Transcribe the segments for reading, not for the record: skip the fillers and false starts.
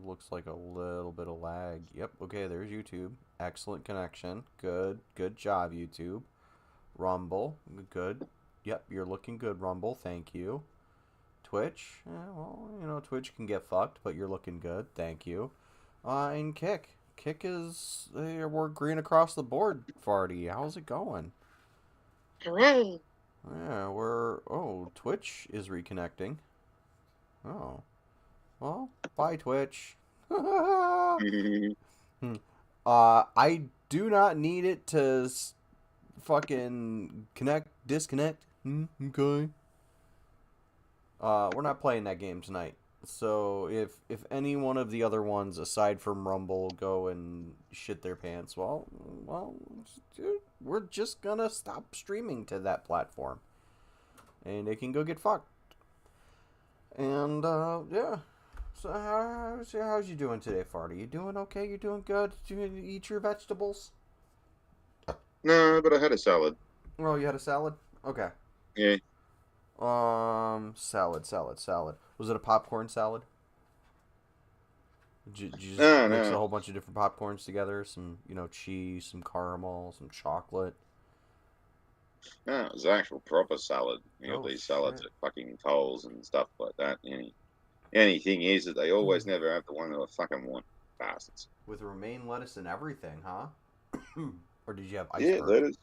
Looks like a little bit of lag. Yep, okay, there's YouTube. Excellent connection. Good. Good job, YouTube. Rumble. Good. Yep, you're looking good, Rumble. Thank you. Twitch. Well, Twitch can get fucked, but you're looking good. Thank you. And Kick. Kick is. We're green across the board, Farty. How's it going? Hooray! Yeah, we're. Oh, Twitch is reconnecting. Oh. Well, bye, Twitch. I do not need it to fucking connect, disconnect. Okay. We're not playing that game tonight. So if any one of the other ones aside from Rumble go and shit their pants, well, dude, we're just gonna stop streaming to that platform, and they can go get fucked. And yeah. So how's you doing today, Farty? You doing okay? You doing good? Did you eat your vegetables? No, but I had a salad. Oh, you had a salad? Okay. Yeah. Salad. Was it a popcorn salad? Did you just No, mix a no. whole bunch of different popcorns together? Some, cheese, some caramel, some chocolate. No, it was an actual proper salad. You got Oh these salads shit. at fucking Coles and stuff like that. Any thing is that they always never have the one that I fucking want. Bastards. With romaine lettuce and everything, huh? Or did you have Yeah, iceberg? lettuce.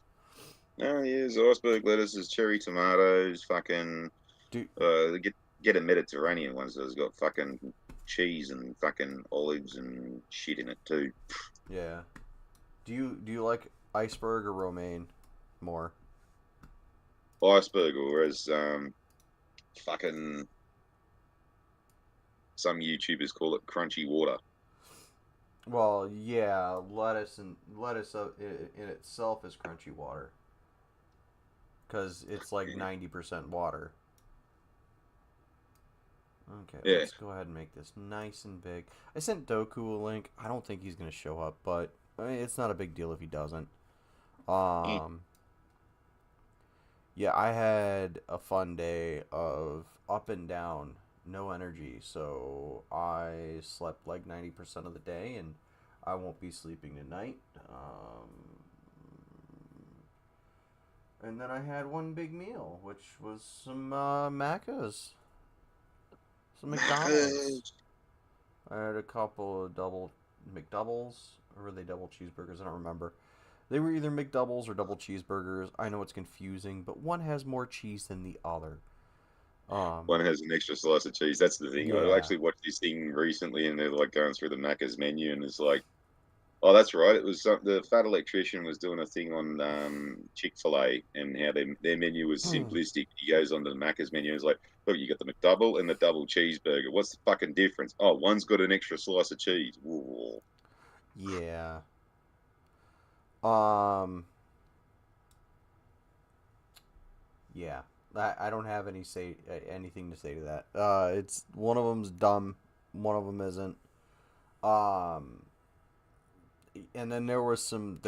No, yes, iceberg lettuces, cherry tomatoes, fucking Do get a Mediterranean one so it's got fucking cheese and fucking olives and shit in it too. yeah. Do you like iceberg or romaine more? Iceberg, or as fucking some YouTubers call it, crunchy water. Well, yeah, lettuce in itself is crunchy water because it's like Yeah. 90% water. Okay, Yeah. let's go ahead and make this nice and big. I sent Doku a link. I don't think he's gonna show up, but I mean, it's not a big deal if he doesn't. Mm. Um, yeah, I had a fun day of up and down, no energy, so I slept like 90% of the day, and I won't be sleeping tonight. And then I had one big meal, which was some Maccas, some McDonald's. Macca's. I had a couple of double McDoubles, or were they double cheeseburgers? I don't remember. They were either McDoubles or double cheeseburgers. I know it's confusing, but one has more cheese than the other. Um, One has an extra slice of cheese. That's the thing. I yeah. actually watched this thing recently, and they're like going through the Macca's menu, and it's like, oh, that's right. It was the fat electrician was doing a thing on Chick-fil-A, and how their menu was simplistic. He goes onto the Macca's menu, and is like, look, you got the McDouble and the double cheeseburger. What's the fucking difference? Oh, one's got an extra slice of cheese. Ooh. Yeah. Um, yeah. I don't have anything to say to that. It's one of them's dumb, one of them isn't. Um, and then there was some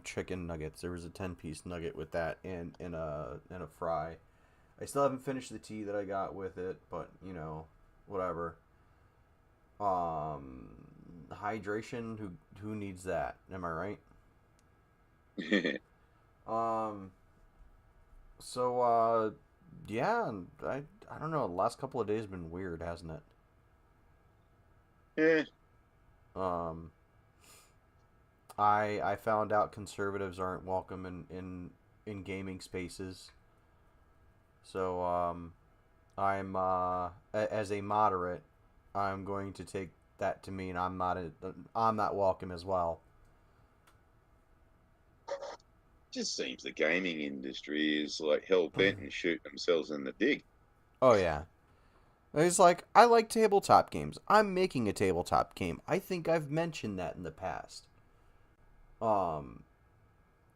chicken nuggets. There was a 10-piece nugget with that and in a fry. I still haven't finished the tea that I got with it, but whatever. Hydration. Who needs that? Am I right? Um. So yeah. I don't know. The last couple of days have been weird, hasn't it? Yeah. Um. I found out conservatives aren't welcome in gaming spaces. So I'm as a moderate, I'm going to take that to mean I'm not welcome as well. Just seems the gaming industry is like hell bent and shoot themselves in the dick. Oh yeah. It's like I like tabletop games. I'm making a tabletop game. I think I've mentioned that in the past. Um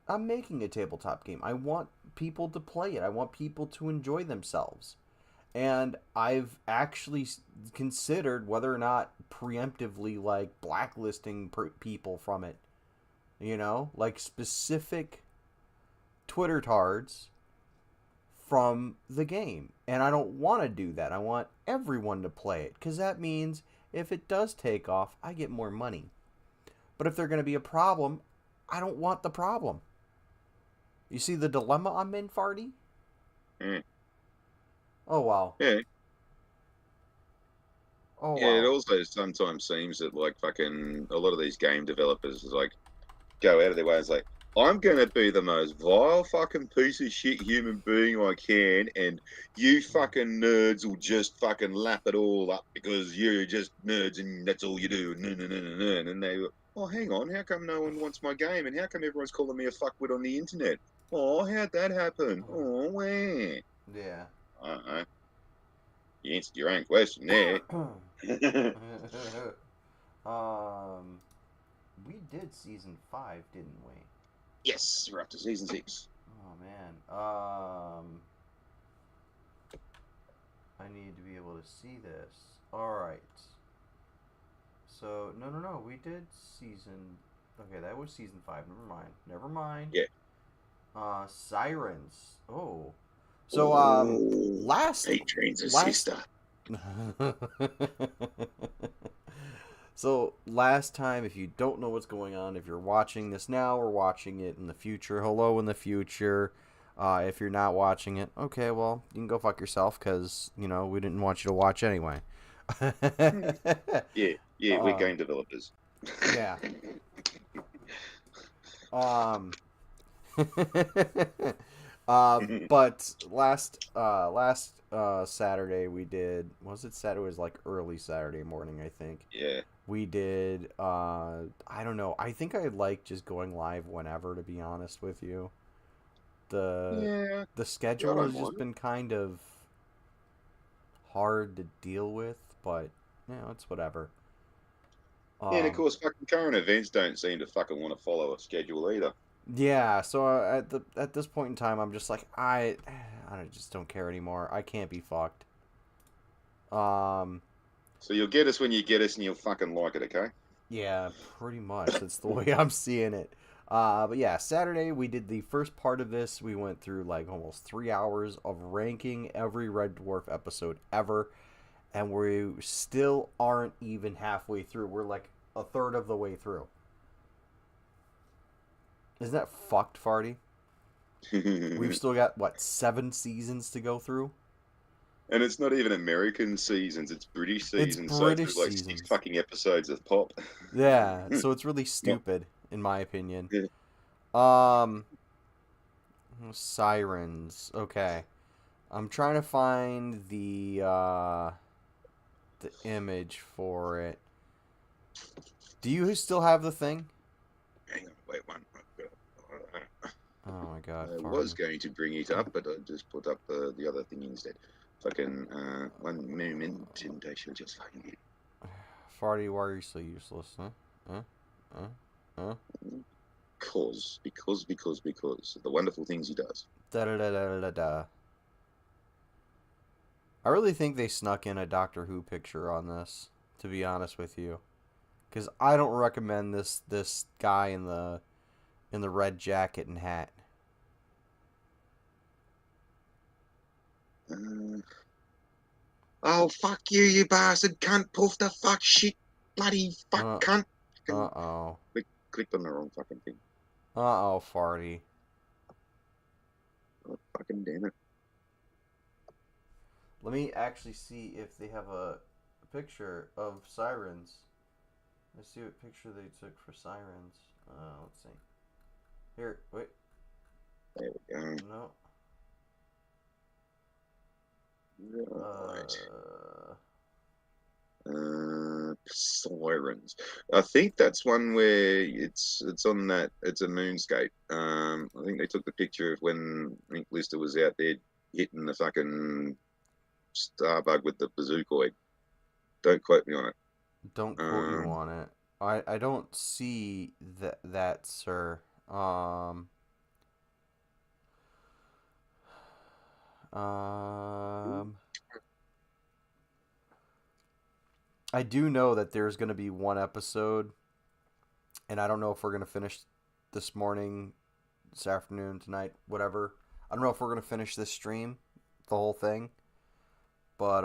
I'm making a tabletop game. I want people to play it. I want people to enjoy themselves. And I've actually considered whether or not preemptively like blacklisting people from it. Like specific Twitter tards from the game. And I don't want to do that. I want everyone to play it because that means if it does take off, I get more money. But if there's going to be a problem, I don't want the problem. You see the dilemma I'm in, Farty? Mm. Oh, wow. Yeah. Oh, Yeah, it wow. also sometimes seems that like fucking a lot of these game developers is like go out of their way and say, I'm gonna be the most vile fucking piece of shit human being I can, and you fucking nerds will just fucking lap it all up because you're just nerds and that's all you do. And then they go, oh, hang on, how come no one wants my game, and how come everyone's calling me a fuckwit on the internet? Oh, how'd that happen? Oh, where? Yeah. I don't know. You answered your own question there. um, we did season 5, didn't we? Yes, we're up to season 6. Oh man. I need to be able to see this. All right. So no. We did season. Okay, that was season 5. Never mind. Never mind. Yeah. Sirens. Oh. So Oh, last Patron's a last. sister. So last time, if you don't know what's going on, if you're watching this now or watching it in the future, hello in the future. If you're not watching it, okay, well, you can go fuck yourself because, we didn't want you to watch anyway. Yeah, we're um, game developers. yeah. Um, but last Saturday we did, was it Saturday? It was like early Saturday morning, I think. Yeah. We did, I don't know. I think I like just going live whenever, to be honest with you. The Yeah, the yeah, I schedule don't has just mind. been kind of hard to deal with, but it's whatever. Yeah, and of Um, course, fucking current events don't seem to fucking want to follow a schedule either. yeah. So at this point in time, I'm just like I just don't care anymore. I can't be fucked. Um, So you'll get us when you get us, and you'll fucking like it, okay? yeah, pretty much. That's the way I'm seeing it. But yeah, Saturday we did the first part of this. We went through like almost 3 hours of ranking every Red Dwarf episode ever, and we still aren't even halfway through. We're like a third of the way through. Isn't that fucked, Farty? We've And still got what 7 seasons to go through. it's not even American seasons; it's British It's seasons. So British there's like 6 seasons. fucking episodes of pop. Yeah, so it's really Not, stupid in my opinion. yeah. Um, Sirens. Okay, I'm trying to find the image for it. Do you still have the thing? Hang on, wait one. Oh my god, I was Farty. going to bring it up, but I just put up the other thing instead. Fucking one moment, and I shall just find it. Farty, why are you so useless? Huh? Huh? Huh? Huh? Because the wonderful things he does. Da da da da da da. I really think they snuck in a Doctor Who picture on this, to be honest with you, because I don't recommend this guy in the red jacket and hat. Uh, oh fuck you, you bastard cunt! Poof the fuck shit, bloody fuck Uh cunt! uh Fucking oh. clicked on the wrong fucking thing. Uh oh, Farty. Oh, fucking damn it! Let me actually see if they have a picture of sirens. Let's see what picture they took for sirens. Let's see. Here, wait. There we go. No. Right. Uh. Sirens. I think that's one where it's on that. It's a moonscape. I think they took the picture of when I think Lister was out there hitting the fucking starbug with the bazookoid. Don't quote me on it. Don't quote you Um, on it. I don't see that, sir. Um I do know that there's going to be one episode, and I don't know if we're going to finish this morning, this afternoon, tonight, whatever. I don't know if we're gonna finish this stream, the whole thing, but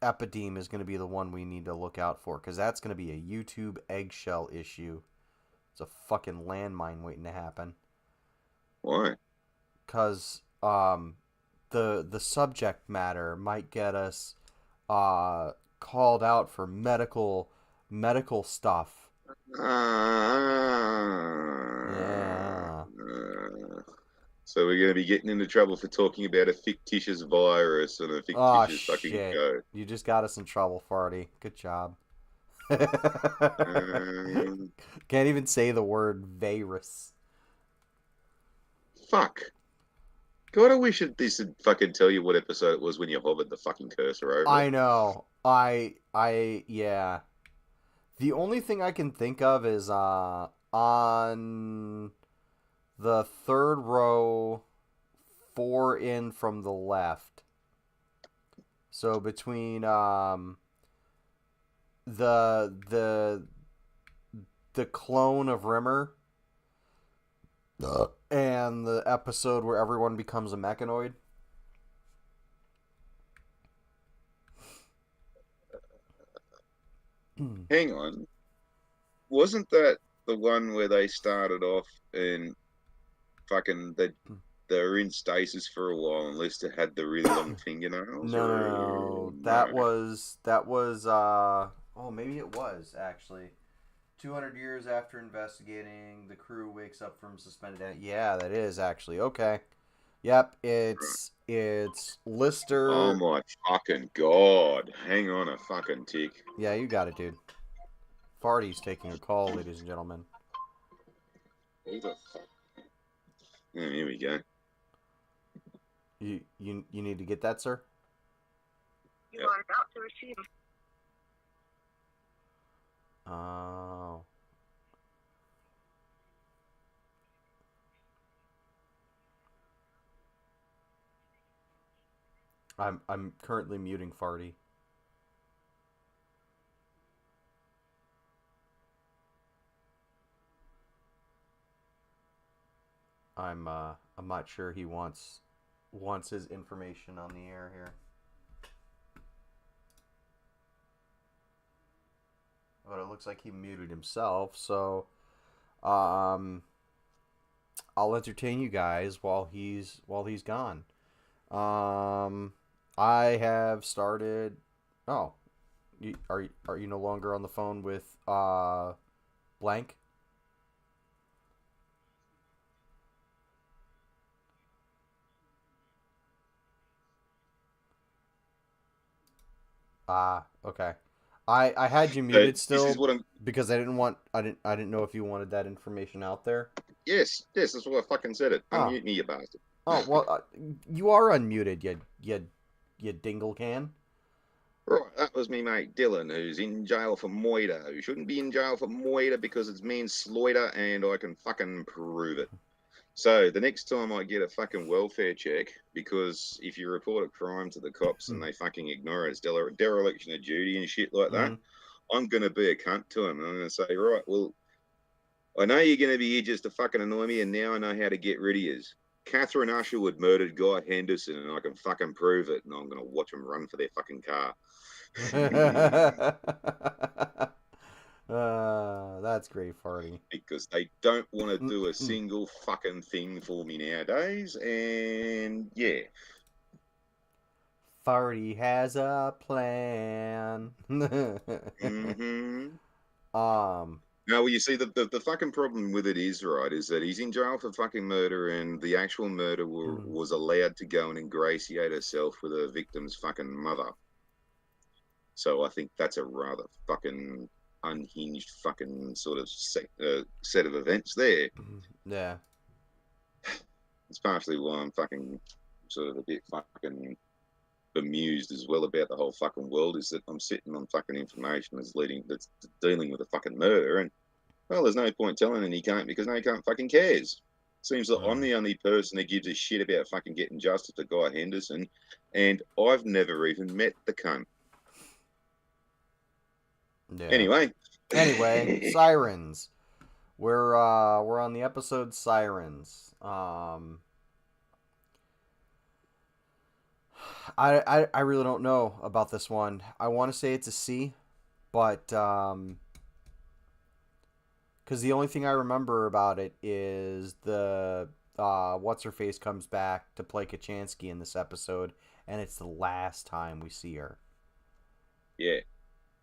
Epideme is gonna be the one we need to look out for because that's gonna be a YouTube eggshell issue. It's a fucking landmine waiting to happen. Why? Because the subject matter might get us called out for medical stuff. Yeah. So we're going to be getting into trouble for talking about a fictitious virus on a Oh fictitious fucking shit! show. You just got us in trouble, Farty. Good job. Um, Can't even say the word virus. Fuck. God, I wish this would fucking tell you what episode it was when you hovered the fucking cursor over it. I know. Yeah. The only thing I can think of is on the third row, four in from the left. So between the the the clone of Rimmer and the episode where everyone becomes a mechanoid. Hang on. Wasn't that the one where they started off and fucking they were in stasis for a while unless they had the really long fingernails, or No. no? That was oh, maybe it was actually 200 years after investigating, the crew wakes up from suspended. Yeah, that is actually okay. Yep, it's Oh Lister. my fucking god! Hang on a fucking tick. Yeah, you got it, dude. Farty's taking a call, ladies and gentlemen. Who the fuck? Oh, here we go. You need to get that, sir. You are about to receive. Oh. I'm currently muting Farty. I'm not sure he wants his information on the air here. But it looks like he muted himself, so um I'll entertain you guys while he's gone. Um I have started. Oh, are you no longer on the phone with blank? Ah, okay. I had you So muted this is still what I'm. because I didn't know if you wanted that information out there. Yes, yes, that's what I fucking said. It. Oh, Unmute me, you bastard. oh well, you are unmuted, you dingle can. Right, that was me mate Dylan, who's in jail for moiter, who shouldn't be in jail for moiter because it's manslaughter, and I can fucking prove it. So the next time I get a fucking welfare check, because if you report a crime to the cops and they fucking ignore it, it's dereliction of duty and shit like that, Mm-hmm. I'm going to be a cunt to them. And I'm going to say, right, well, I know you're going to be here just to fucking annoy me, and now I know how to get rid of you. Catherine Usherwood murdered Guy Henderson, and I can fucking prove it, and I'm going to watch them run for their fucking car. That's great, Farty. Because they don't want to do a Mm-mm. single fucking thing for me nowadays, and yeah. Farty has a plan. Mm-hmm. um. No, well, you see, the fucking problem with it is, right, is that he's in jail for fucking murder, and the actual murderer Mm. was allowed to go and ingratiate herself with her victim's fucking mother. So I think that's a rather fucking unhinged fucking sort of set of events there. Yeah. It's partially why I'm fucking sort of a bit fucking bemused as well about the whole fucking world, is that I'm sitting on fucking information that's dealing with a fucking murder, and well, there's no point telling him he can't, because no, he can't fucking cares. Seems that I'm Mm. the only person that gives a shit about fucking getting justice to Guy Henderson, and I've never even met the cunt. Yeah. Anyway. Anyway, sirens. We're on the episode Sirens. I really don't know about this one. I want to say it's a C, but because the only thing I remember about it is the what's her face comes back to play Kachansky in this episode, and it's the last time we see her. Yeah.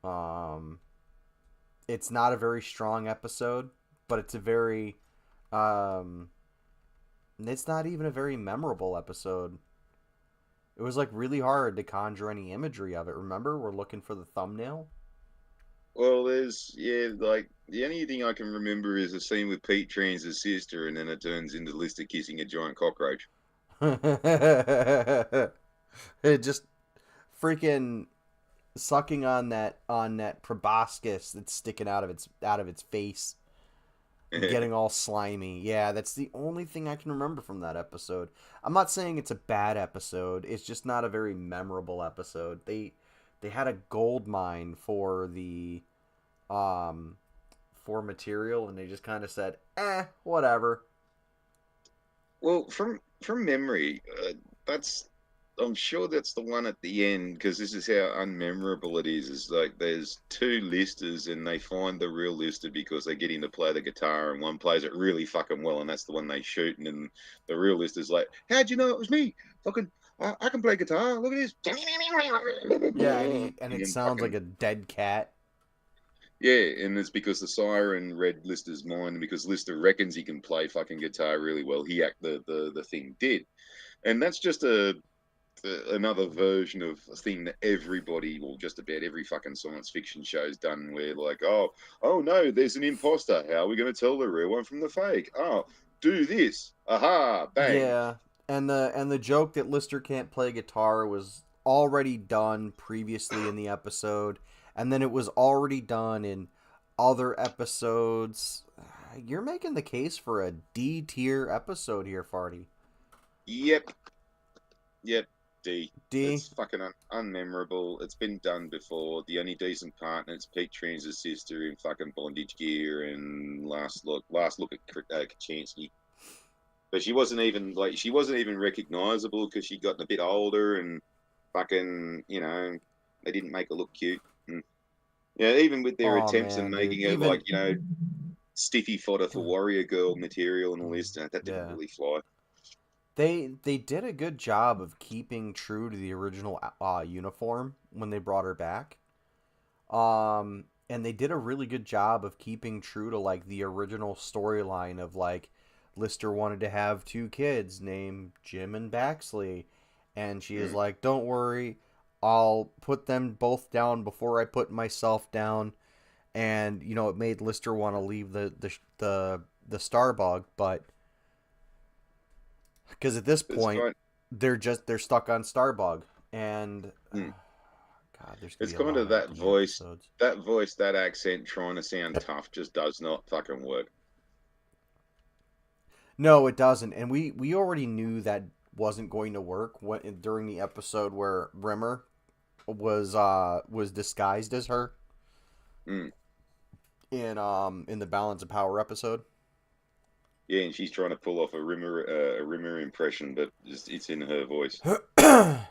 Um, it's not a very strong episode, but it's a very um, it's not even a very memorable episode. It was like really hard to conjure any imagery of it. Remember, we're looking for the thumbnail. Well, like the only thing I can remember is a scene with Pete Trans's sister, and then it turns into Lister kissing a giant cockroach. It just freaking sucking on that proboscis that's sticking out of its face, getting all slimy. Yeah, that's the only thing I can remember from that episode. I'm not saying it's a bad episode. It's just not a very memorable episode. They had a gold mine um for material, and they just kind of said, whatever. Well, from memory, that's I'm sure that's the one at the end because this is how unmemorable it is. Is like there's two listers and they find the real lister because they get him to play the guitar and one plays it really fucking well and that's the one they shoot and then the real lister's like, how'd you know it was me? Fucking, I can play guitar. Look at this. Yeah, and And it then sounds like fucking a dead cat. yeah, and it's because the siren read Lister's mind and because Lister reckons he can play fucking guitar really well. He act the thing did, and that's just another version of a thing that everybody, well, just about every fucking science fiction show's done, where like, oh no, there's an imposter. How are we going to tell the real one from the fake? Oh, do this. Aha, bang. Yeah, and the joke that Lister can't play guitar was already done previously in the episode, and then it was already done in other episodes. You're making the case for a D tier episode here, Farty. Yep, yep. D. D. It's fucking unmemorable. It's been done before. The only decent partner is Pete Trans's sister in fucking bondage gear and last look at Kachansky. But she wasn't even recognizable because she'd gotten a bit older and fucking they didn't make her look cute. And, yeah, even with their Oh attempts at man, dude. making her Even like stiffy fodder for warrior girl material and all this, that didn't yeah. really fly. They did a good job of keeping true to the original uniform when they brought her back. And they did a really good job of keeping true to like the original storyline of like Lister wanted to have two kids named Jim and Baxley, and she is Mm. like, "Don't worry, I'll put them both down before I put myself down." And it made Lister want to leave the Starbug, but because at this It's point kind. they're stuck on Starbug, and Mm. God, there's gonna It's be a kind lot of of D episodes. that accent trying to sound tough just does not fucking work. No, it doesn't, and we already knew that wasn't going to work during the episode where Rimmer was disguised as her Mm. in the Balance of Power episode. Yeah, and she's trying to pull off a Rimmer impression, but it's in her voice.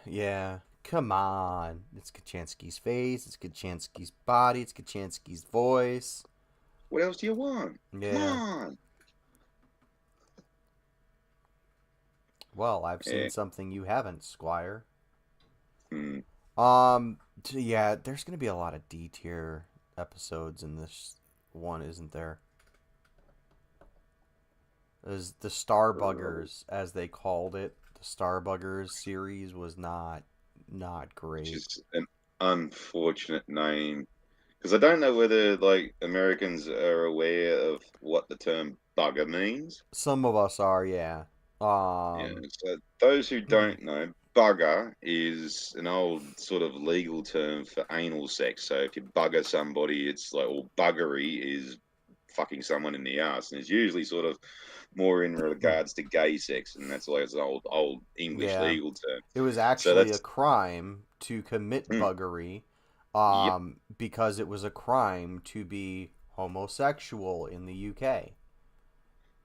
Yeah, come on, it's Kachansky's face, it's Kachansky's body, it's Kachansky's voice. What else do you want? Come Yeah. on. Well, I've Yeah. seen something you haven't, Squire. Mm. Yeah, there's gonna be a lot of D tier episodes in this one, isn't there? As the Starbuggers, as they called it, the Starbuggers series was not Which great. is an unfortunate name because I don't know whether like Americans are aware of what the term bugger means. Some of us are, yeah. Yeah, Um, so those who don't know, bugger is an old sort of legal term for anal sex. So if you bugger somebody, it's like, well, buggery is fucking someone in the ass, and it's usually sort of more in regards to gay sex, and that's why it's an old English yeah, legal term. it was So actually a that's crime to commit mm, buggery, yep. because it was a crime to be homosexual in the UK.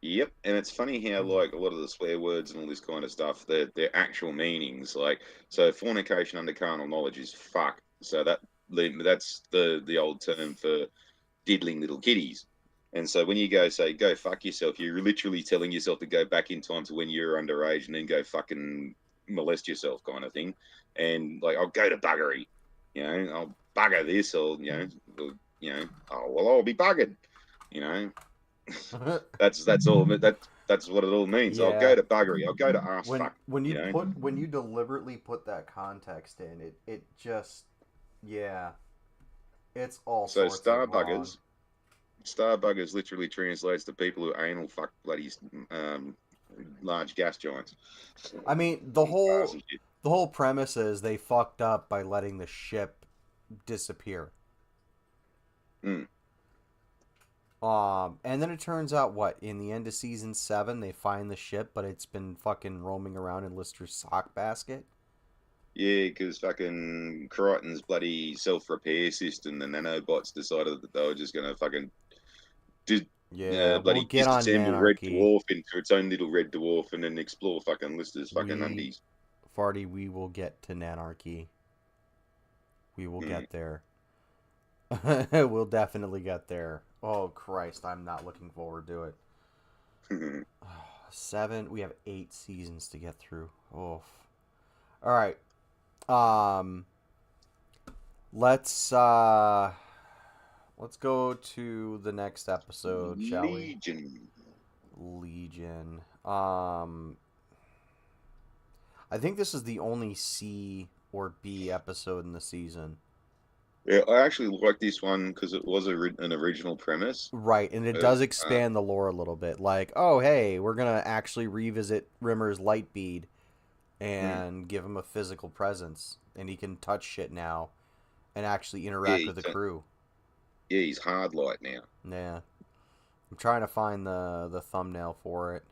Yep, and it's funny how like a lot of the swear words and all this kind of stuff, their actual meanings, like so fornication under carnal knowledge is fuck. So that's the old term for diddling little kiddies. And so when you go say go fuck yourself, you're literally telling yourself to go back in time to when you were underage and then go fucking molest yourself, kind of thing. And like I'll go to buggery, I'll bugger this, I'll be buggered, you know. That's all. That's what it all means. I'll go Yeah. to buggery. I'll go to ass When fuck. when you put when you deliberately put that context in, it just yeah, it's all So sorts of wrong. starbuggers literally translates to people who anal fuck bloody um, large gas giants. I mean, And stars and shit. the whole premise is they fucked up by letting the ship disappear. Mm. And then it turns out what in the end of season 7 they find the ship, but it's been fucking roaming around in Lister's sock basket. Yeah, because fucking Crichton's bloody self-repair system, the nanobots decided that they were just gonna fucking dis- Yeah, we'll bloody get on disassemble Red Nanarchy. Dwarf into its own little Red Dwarf and then explore fucking Lister's fucking We undies. Farty, we will get to Nanarchy. We will Mm. get there. We'll definitely get there. Oh Christ, I'm not looking forward to it. 7. We have 8 seasons to get through. Oh. All right. Um. Let's let's go to the next episode, shall we? Legion. Legion. I think this is the only C or B episode in the season. Yeah, I actually like this one because it was an original premise Right, and it of does expand the lore a little bit. Like, oh hey, we're gonna actually revisit Rimmer's Lightbead hmm, and give him a physical presence, and he can touch shit now and actually yeah, interact with the crew. he's hard light now. Yeah, I'm trying to find the thumbnail for it.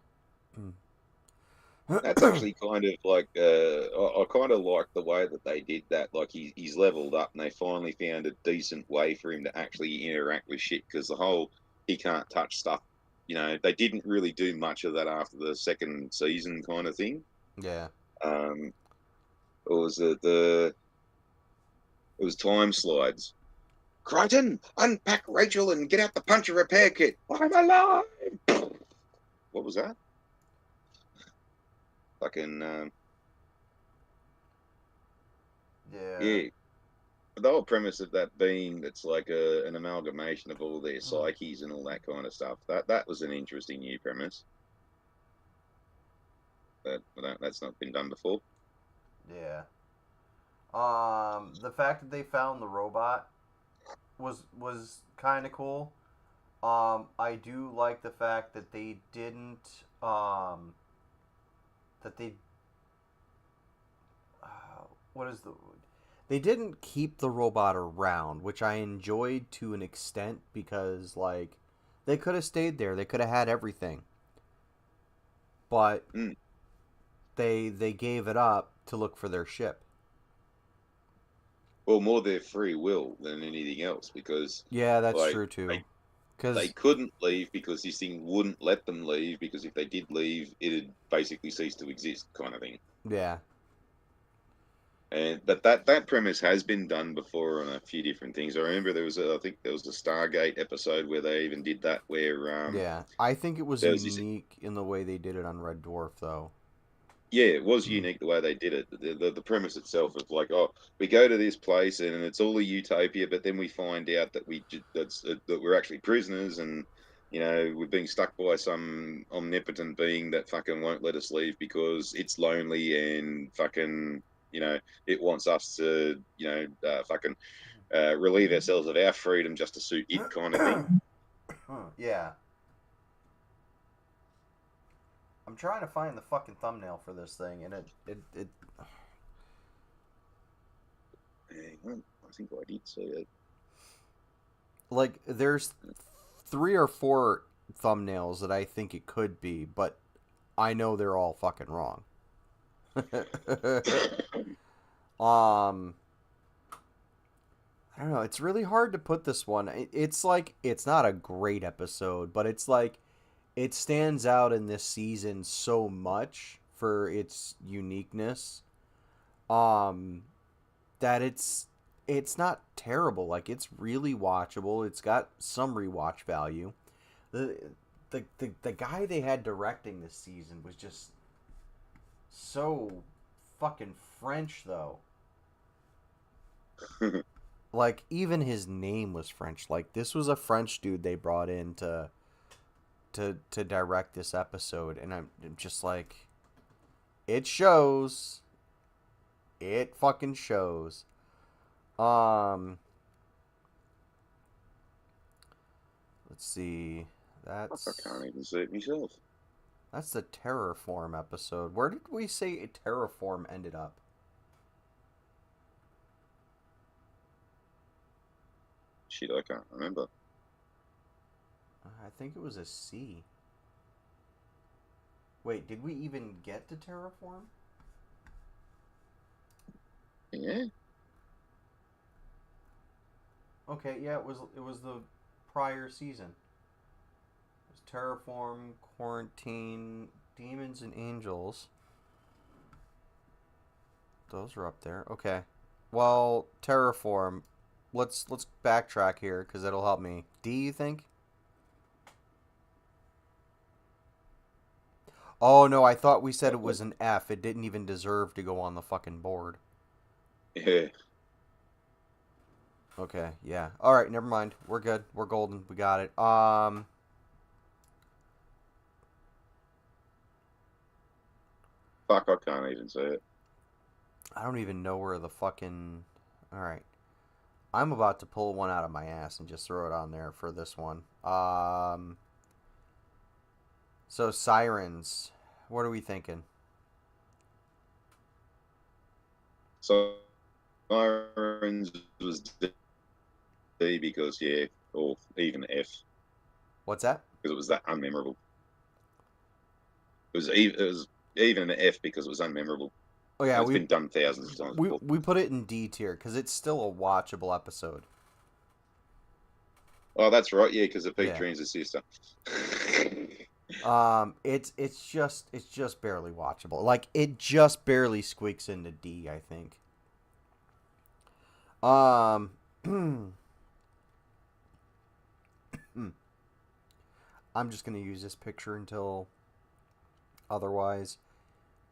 That's actually kind of like I kind of like the way that they did that. Like he's leveled up, and they finally found a decent way for him to actually interact with shit. Because the whole he can't touch stuff, they didn't really do much of that after the second season kind of thing. Yeah. Um, or was it it was time slides. Crichton, unpack Rachel and get out the puncher repair kit. I'm alive. What was that? Fucking Yeah. yeah. The whole premise of that being that's like an amalgamation of all their psyches and all that kind of stuff. That was an interesting new premise. That's not been done before. Yeah. The fact that they found the robot was kind of cool. I do like the fact that they didn't that they what is the they didn't keep the robot around, which I enjoyed to an extent because like they could have stayed there, they could have had everything, but Mm. they gave it up to look for their ship. Well, more their free will than anything else because Yeah, that's like true too. they Cause couldn't leave because this thing wouldn't let them leave because if they did leave, it'd basically cease to exist, kind of thing. yeah, And but that premise has been done before on a few different things. I remember I think there was a Stargate episode where they even did that, where yeah. I think it was there was this. unique in the way they did it on Red Dwarf, though. Yeah, it was unique the way they did it. The premise itself of like, oh, we go to this place and it's all a utopia, but then we find out that that we're actually prisoners, and we're being stuck by some omnipotent being that fucking won't let us leave because it's lonely and fucking it wants us to fucking relieve ourselves of our freedom just to suit it, kind of thing. Yeah. I'm trying to find the fucking thumbnail for this thing, and it Hang on, I think I did see it. like there's 3 or 4 thumbnails that I think it could be, but I know they're all fucking wrong. um, I don't know. It's really hard to put this one. It's like it's not a great episode, but it's like it stands out in this season so much for its uniqueness. Um, that it's not terrible. Like it's really watchable. It's got some rewatch value. The the guy they had directing this season was just so fucking French though. Like even his name was French. Like this was a French dude they brought in to direct this episode, and I'm just like, it shows. It fucking shows. Um, let's see. I can't even see it myself. That's the Terraform episode. Where did we say Terraform ended up? Shit, I can't remember. I think it was a C. Wait, did we even get to Terraform? Yeah. Okay, yeah, it was the prior season. It was Terraform, Quarantine, Demons and Angels. Those are up there. Okay. Well, Terraform. Let's backtrack here because that'll help me. D, you think? Oh no, I thought we said it was an F. It didn't even deserve to go on the fucking board. Yeah. Okay, yeah. All right, never mind. We're good. We're golden. We got it. Fuck, I can't even see it. I don't even know where the fucking. All right. I'm about to pull one out of my ass and just throw it on there for this one. So sirens. What are we thinking? So, Irons was D because, yeah, or even F, What's that? because it was that unmemorable. It was even an F because it was unmemorable. Oh yeah, And it's been done thousands of times before. we put it in D tier because it's still a watchable episode. Oh, that's right, yeah, because the Pete Yeah. Dream's a sister. It's just barely watchable. Like it just barely squeaks into D, I think. Um, I'm just gonna use this picture until otherwise.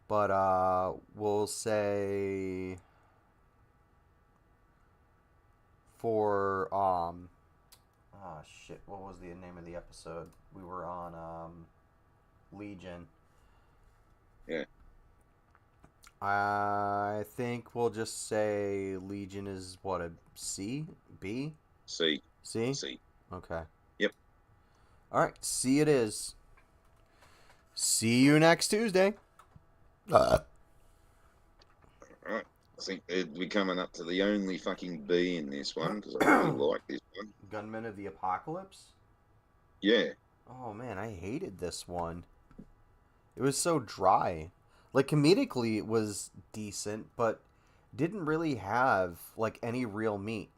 But we'll say for oh shit, what was the name of the episode? We were on Legion. Yeah. I think we'll just say Legion is what, a C? B? C. C? C. Okay. Yep. All right, C it is. See you next Tuesday. Alright. I think we're coming up to the only fucking B in this one because I really like this one. Gunmen of the Apocalypse? Yeah. Oh man, I hated this one. It was so dry. Like comedically it was decent, but didn't really have like any real meat.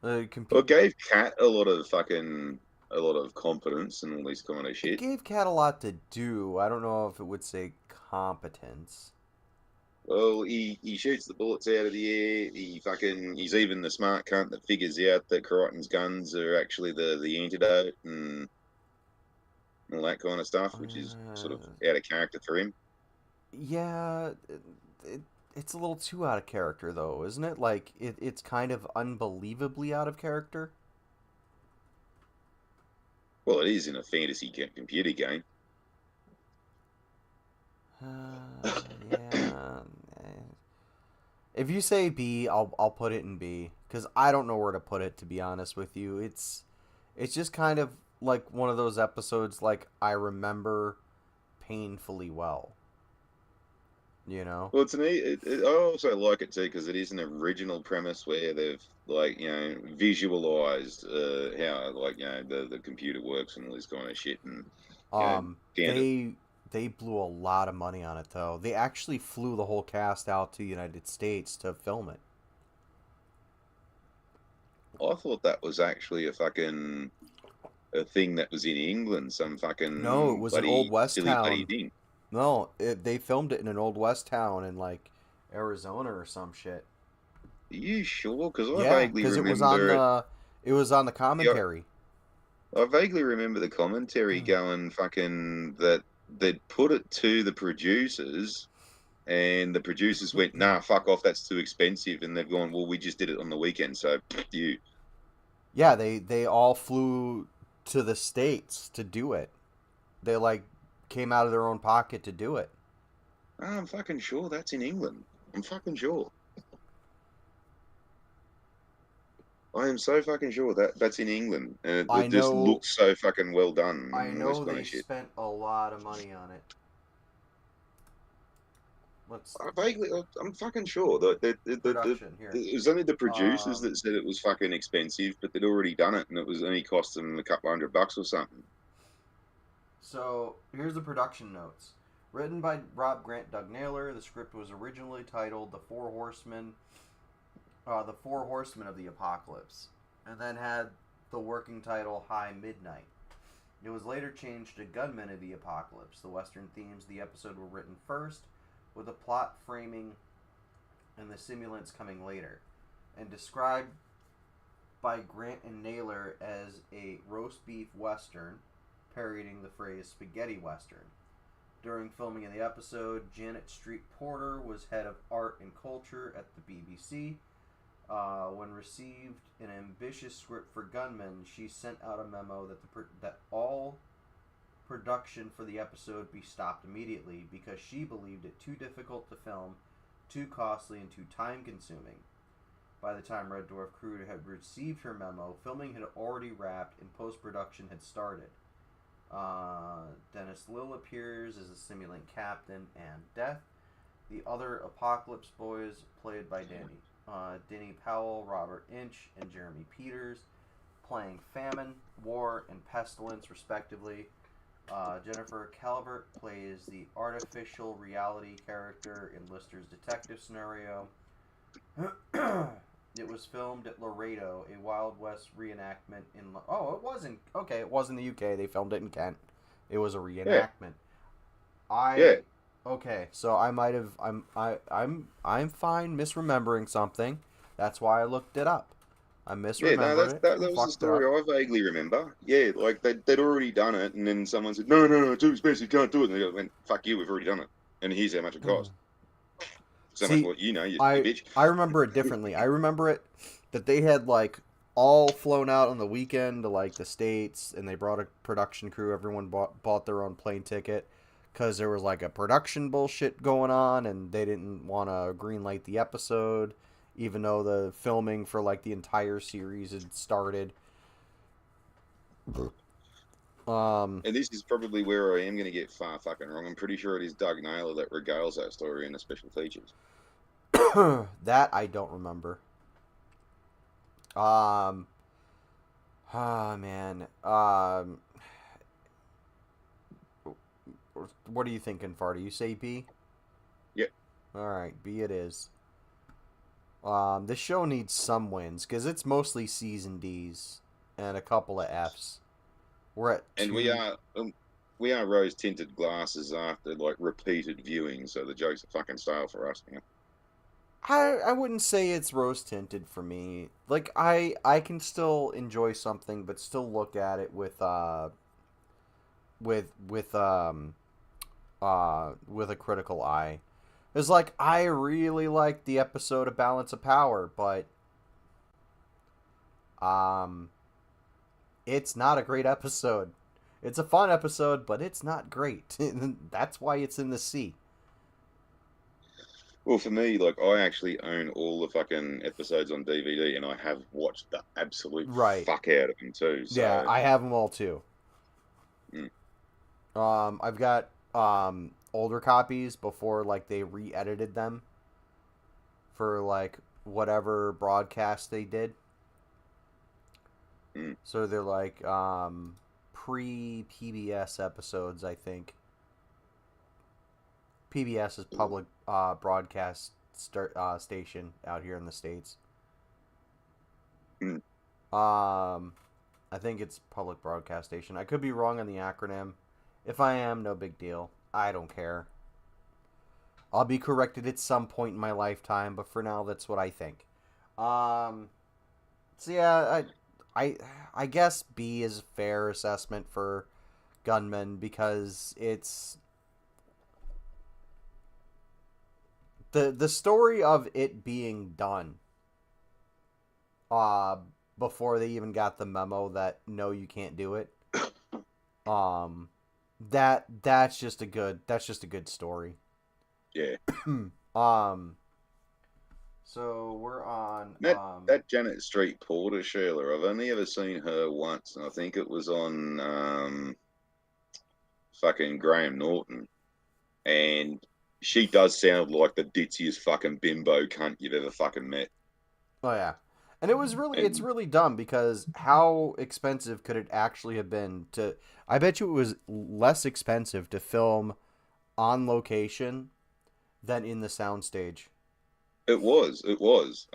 Well, it gave Cat a lot of confidence and all this kind of It shit. gave Cat a lot to do. I don't know if it would say competence. Well, he shoots the bullets out of the air. He's even the smart cunt that figures out that Crichton's guns are actually the antidote and all that kind of stuff, which is sort of out of character for him. Yeah, it, it's a little too out of character though, isn't it? Like it's kind of unbelievably out of character. Well, it is in a fantasy computer game. Yeah. If you say B, I'll put it in B because I don't know where to put it. To be honest with you, it's just kind of like one of those episodes like I remember painfully well. You know. Well, to me, I also like it too because it is an original premise where they've visualized how the computer works and all this kind of shit and Um, down to they blew a lot of money on it though. They actually flew the whole cast out to the United States to film it. I thought that was actually a thing that was in England, some No, it fucking was an old bloody west silly bloody town. thing. No, they filmed it in an old west town in like Arizona or some shit. Are you sure? Because I Yeah, vaguely because remember it. it was on the Yeah, commentary. I vaguely remember the commentary going fucking that they'd put it to the producers, and the producers went, "Nah, fuck off, that's too expensive." And they've gone, "Well, we just did it on the weekend, so you." Yeah, they all flew to the states to do it. They like came out of their own pocket to do it. I'm fucking sure that's in England. I'm fucking sure. I am so fucking sure that that's in England, and I it just know looks so fucking well done I and all this know kind they of shit. spent a lot of money on it. Let's I'm fucking sure that production here. it was only the producers Um that said it was fucking expensive, but they'd already done it, and it was only cost them a couple $100 or something. So here's the production notes. Written by Rob Grant, Doug Naylor, the script was originally titled The Four Horsemen of the Apocalypse," and then had the working title High Midnight. It was later changed to Gunmen of the Apocalypse. The Western themes of the episode were written first, with the plot framing and the simulants coming later, and described by Grant and Naylor as a roast beef western, parodying the phrase spaghetti western. During filming of the episode, Janet Street Porter was head of art and culture at the BBC. When received an ambitious script for Gunman, she sent out a memo that all production for the episode be stopped immediately because she believed it too difficult to film, too costly, and too time consuming. By the time Red Dwarf crew had received her memo, filming had already wrapped and post production had started. Dennis Lill appears as the simulant captain and Death. The other Apocalypse boys, played by Denny Powell, Robert Inch, and Jeremy Peters, playing Famine, War, and Pestilence, respectively. Jennifer Calvert plays the artificial reality character in Lister's detective scenario. It was filmed at Laredo, a Wild West reenactment in. Oh, it wasn't. Okay, it was in the UK. They filmed it in Kent. It was a Yeah, reenactment. yeah, I okay, so I might have. I'm fine misremembering something. That's why I looked it up. I yeah. No, misremembered it that and was the fucked it story up. I vaguely remember. Yeah, like they'd already done it, and then someone said, "No, no, no, too expensive, can't do it." And they went, "Fuck you, we've already done it, and here's how much it cost." So much See, what you know, you I bitch. I remember it differently. I remember it that they had like all flown out on the weekend to like the states, and they brought a production crew. Everyone bought their own plane ticket because there was like a production bullshit going on, and they didn't want to greenlight the episode, even though the filming for like the entire series had started. Um, And this is probably where I am going to get far fucking wrong. I'm pretty sure it is Doug Naylor that regales that story in the special features. that I don't remember. Um, ah man. What are you thinking, Farty? You say B? Yeah, All right, B it is. This show needs some wins because it's mostly C's and D's and a couple of F's. We're at and two. we are rose tinted glasses after like repeated viewing, so the jokes are fucking stale for us now. I wouldn't say it's rose tinted for me. Like I can still enjoy something, but still look at it with a critical eye. It's like I really like the episode of Balance of Power, but um it's not a great episode. It's a fun episode, but it's not great. That's why it's in the C. Well, for me, like I actually own all the fucking episodes on DVD, and I have watched the absolute Right. fuck out of them too. Yeah, So, I have them all too. mm, I've got older copies before like they re-edited them for like whatever broadcast they did. mm. So they're like pre PBS episodes, I think. PBS is public broadcast station out here in the states. Mm. I think it's public broadcast station. I could be wrong on the acronym. If I am, no big deal. I don't care. I'll be corrected at some point in my lifetime, but for now, that's what I think. Um, so yeah, I, I guess B is a fair assessment for Gunman because it's the story of it being done. Uh, before they even got the memo that no, you can't do it. Um, that's just a good story. Yeah. um, so we're on That Janet Street Porter, Sheila, I've only ever seen her once, and I think it was on fucking Graham Norton. And she does sound like the ditziest fucking bimbo cunt you've ever fucking met. Oh yeah. And it's And really dumb because how expensive could it actually have been to I bet you it was less expensive to film on location than in the soundstage. it was.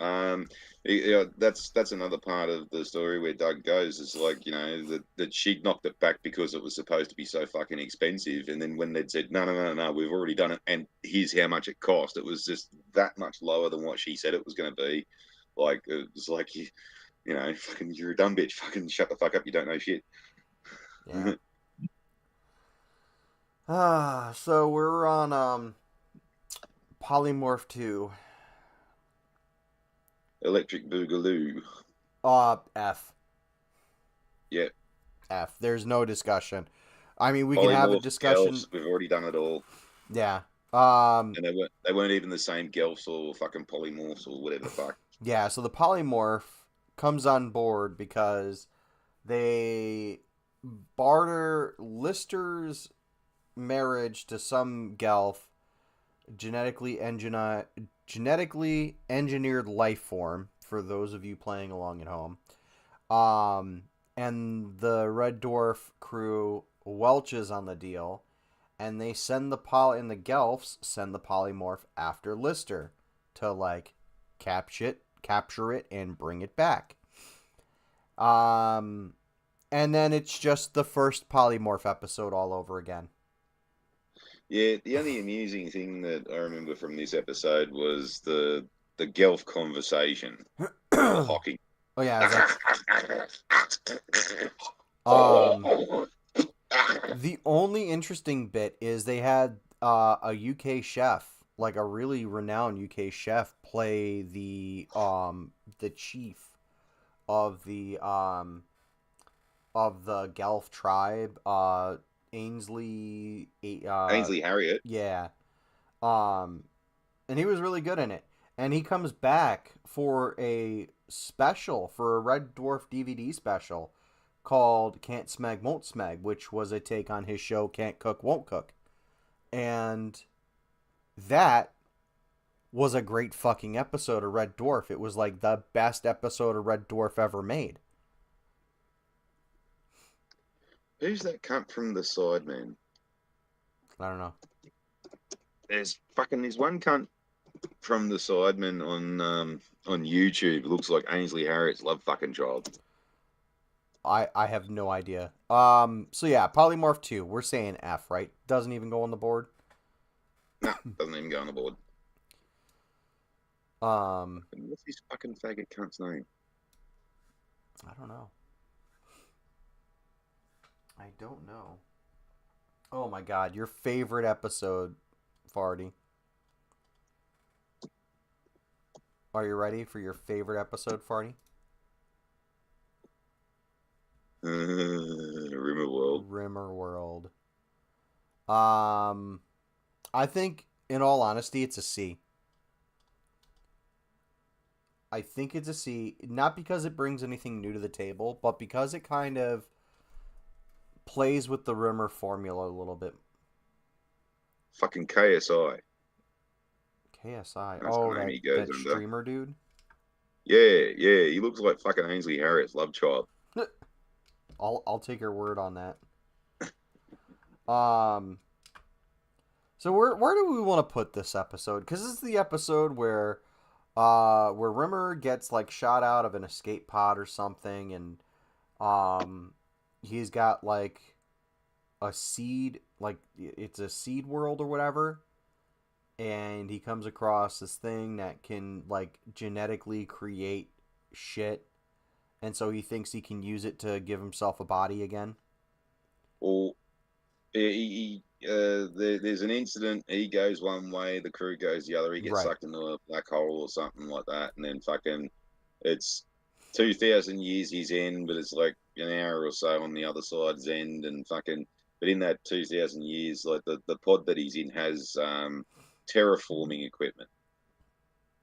That's another part of the story where Doug goes. Is like, that she'd knocked it back because it was supposed to be so fucking expensive, and then when they'd said no, no, no, no, we've already done it, and here's how much it cost, it was just that much lower than what she said it was going to be. Like, it was like, fucking, you're a dumb bitch. Fucking shut the fuck up. You don't know shit. Yeah. So we're on Polymorph 2. Electric Boogaloo. F. Yeah. F. There's no discussion. I mean, we can have a Polymorph, discussion. Gelfs. We've already done it all. Yeah. Um And they weren't even the same Gelfs or fucking polymorphs or whatever the fuck. yeah, so the polymorph comes on board because they barter Lister's marriage to some Gelf genetically engineered life form for those of you playing along at home. Um, and the Red Dwarf crew welches on the deal, and they send the Gelfs send the polymorph after Lister to like capture it, and bring it back. Um, and then it's just the first polymorph episode all over again. Yeah, the only amusing thing that I remember from this episode was the Gelf conversation or the Oh hocking. yeah, I was like, um, the only interesting bit is they had a UK chef, like a really renowned UK chef, play the chief of the Gelf tribe, Ainsley, Ainsley Harriet. yeah, um, and he was really good in it. And he comes back for a Red Dwarf DVD special called Can't Smeg Won't Smeg, which was a take on his show Can't Cook Won't Cook. And that was a great fucking episode of Red Dwarf. It was like the best episode of Red Dwarf ever made. Who's that cunt from the side, man? I don't know. There's one cunt from the Sidemen on YouTube. Looks like Ainsley Harriet's love fucking child. I have no idea. So yeah, Polymorph 2, we're saying F, right? Doesn't even go on the board. Nah, doesn't even go on the board. And what's this fucking faggot cunt's name? I don't know. I don't know. Oh my god, your favorite episode, Farty. Are you ready for your favorite episode, Farty? Rimmer World. Rimmer World. I think, in all honesty, it's a C. I think it's a C, not because it brings anything new to the table, but because it kind of plays with the Rimmer formula a little bit. Fucking KSI. KSI. That's Oh, the name that he goes that under. streamer dude. Yeah, yeah. He looks like fucking Ainsley Harriet's love child. I'll take your word on that. Um. So where do we want to put this episode? Because this is the episode where Where Rimmer gets like shot out of an escape pod or something, and um, he's got like a seed, like it's a seed world or whatever, and he comes across this thing that can like genetically create shit, and so he thinks he can use it to give himself a body again. Or there's an incident. He goes one way, the crew goes the other. He gets Right. sucked into a black hole or something like that, and then fucking it's 2,000 years his end, but it's like an hour or so on the other side's end, and fucking. But in that 2,000 years, like the pod that he's in has terraforming equipment,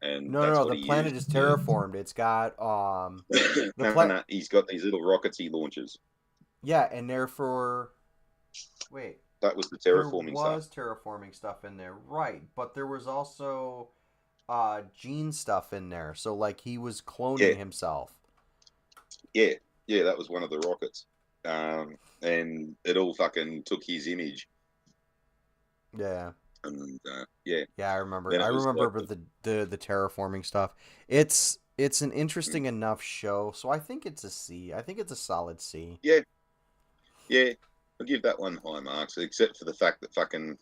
and No, no, that's no. what The he planet used is to. terraformed. It's got the No, plant. no, he's got these little rockets he launches. Yeah, and therefore, wait, That was the there terraforming stuff. was terraforming stuff in there, right? But there was also gene stuff in there. So like he was Yeah, cloning himself. yeah, yeah. That was one of the rockets, and it all fucking took his image, Yeah. and yeah. Yeah, I remember. Then I it was remember like, about the terraforming stuff. It's an interesting enough show, so I think it's a C. I think it's a solid C. yeah, yeah. I'll give that one high marks, except for the fact that fucking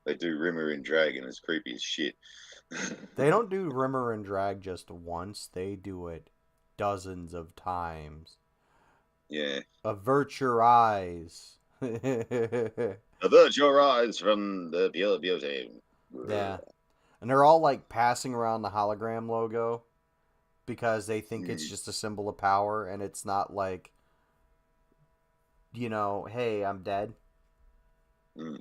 they do Rimmer and Dragon is creepy as shit. They don't do Rimmer and Drag just once. They do it dozens of times. Yeah. Avert your eyes. Avert your eyes from the pure beauty. Yeah. And they're all like passing around the hologram logo because they think it's Mm, just a symbol of power and it's not like, hey, I'm dead. mm,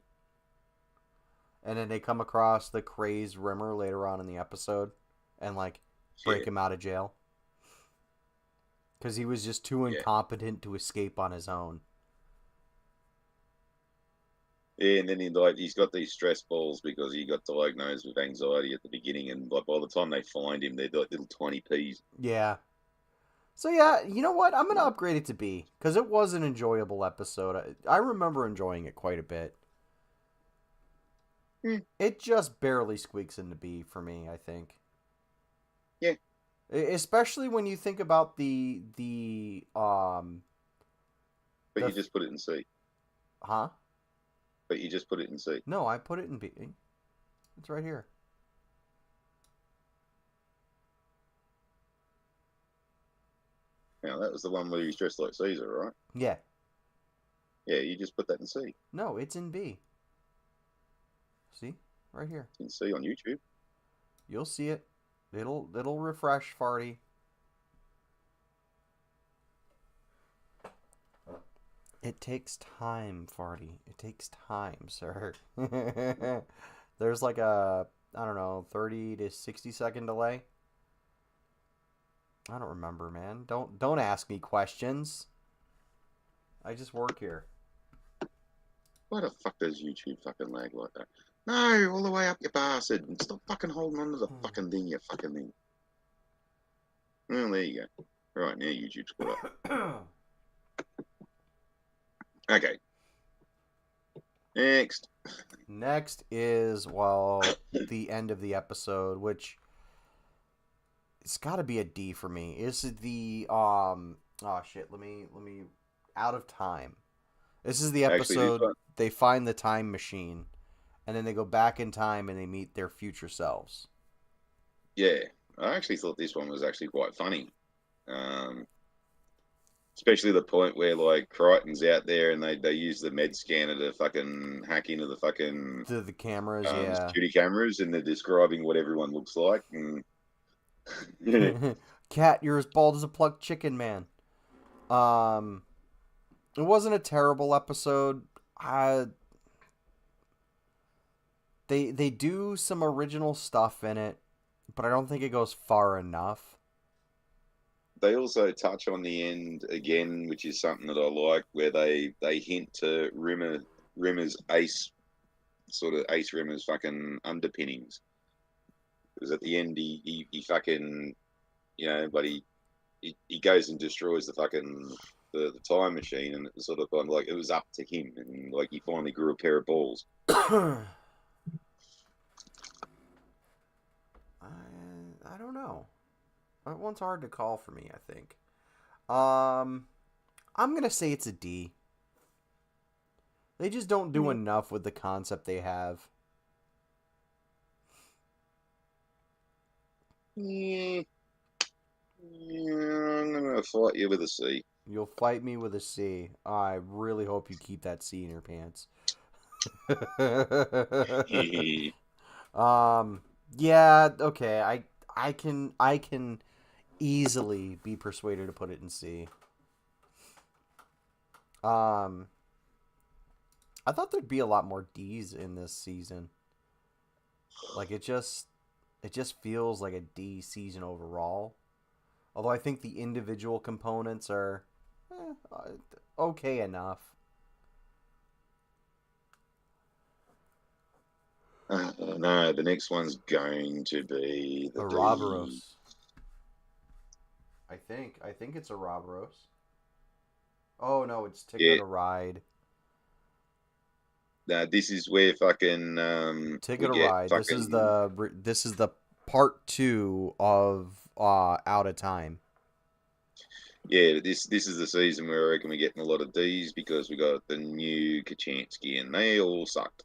And then they come across the crazed Rimmer later on in the episode and like break yeah, him out of jail because he was just too yeah. incompetent to escape on his own. Yeah, and then he's got these stress balls because he got diagnosed with anxiety at the beginning, and like by the time they find him, they're like little tiny peas. Yeah. So yeah, you know what? I'm gonna upgrade it to B because it was an enjoyable episode. I remember enjoying it quite a bit. Mm, It just barely squeaks into B for me. I think, yeah, especially when you think about the but the you just put it in C. huh? But you just put it in C. No, I put it in B. It's right here. Now that was the one where he's dressed like Caesar, right? Yeah. Yeah, you just put that in C. No, it's in B. See, right here. In C on YouTube. You'll see it. It'll refresh, farty. It takes time, farty. It takes time, sir. There's like a I don't know 30 to 60 second delay. I don't remember, man. Don't ask me questions. I just work here. Why the fuck does YouTube fucking lag like that? No, all the way up, you bastard! And stop fucking holding on to the fucking thing, you fucking thing. Well, there you go. Right now, YouTube's caught up. Okay, next. Next is the end of the episode, which it's got to be a D for me. This is the oh shit, let me out of time. This is the Actually, this episode one, they find the time machine and then they go back in time and they meet their future selves. yeah, I actually thought this one was actually quite funny. Um, Especially the point where like Crichton's out there and they use the med scanner to fucking hack into the fucking The cameras, yeah. security cameras, and they're describing what everyone looks like. And yeah, Cat, you're as bald as a plucked chicken, man. Um it wasn't a terrible episode. I they do some original stuff in it, but I don't think it goes far enough. they also touch on the end again, which is something that I like, where they hint to Rimmer's ace sort of Ace Rimmer's fucking underpinnings. Because at the end he fucking but he goes and destroys the fucking the time machine, and it was sort of kind of like it was up to him, and like he finally grew a pair of balls. I don't know. That one's hard to call for me, I think. Um, I'm gonna say it's a D. They just don't do enough with the concept they have. Yeah, yeah, I'm gonna fight you with a C. You'll fight me with a C. I really hope you keep that C in your pants. um, yeah, okay. I can easily be persuaded to put it in C. Um, I thought there'd be a lot more D's in this season. Like it just feels like a D season overall. Although I think the individual components are okay enough. No, the next one's going to be the D. Ouroboros. I think it's Ouroboros. Oh no, it's Ticket Yeah, to Ride. no, this is where fucking Ticket we to get Ride. This is fucking the part two of Out of Time. yeah. This is the season where I reckon we're getting a lot of D's because we got the new Kachansky and they all sucked.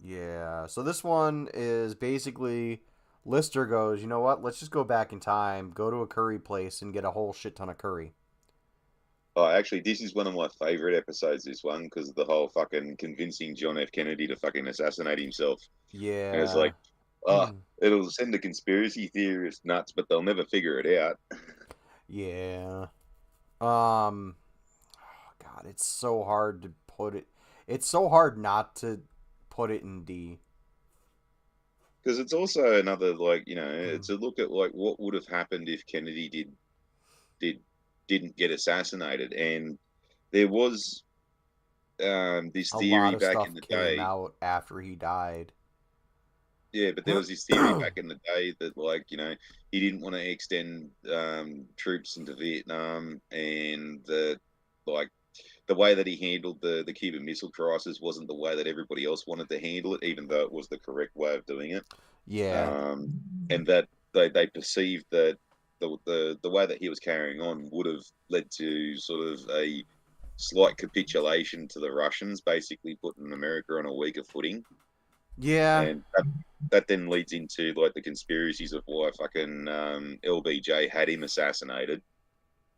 Yeah. So this one is basically Lister goes, you know what? Let's just go back in time, go to a curry place, and get a whole shit ton of curry. Oh, actually, this is one of my favorite episodes. This one because of the whole fucking convincing John F. Kennedy to fucking assassinate himself. And it's Yeah. like, oh, it'll send the conspiracy theorists nuts, but they'll never figure it out. Yeah. Um. God, it's so hard to put it. It's so hard not to put it in D. Because it's also another like it's a look at like what would have happened if Kennedy did didn't get assassinated, and there was this A lot theory of back in stuff the came day. out after he died. Yeah, but there was this theory back in the day that like he didn't want to extend troops into Vietnam, and that like the way that he handled the Cuban Missile Crisis wasn't the way that everybody else wanted to handle it, even though it was the correct way of doing it. Yeah. um, and that they perceived that the way that he was carrying on would have led to sort of a slight capitulation to the Russians, basically putting America on a weaker footing, Yeah. and that then leads into like the conspiracies of why fucking LBJ had him assassinated.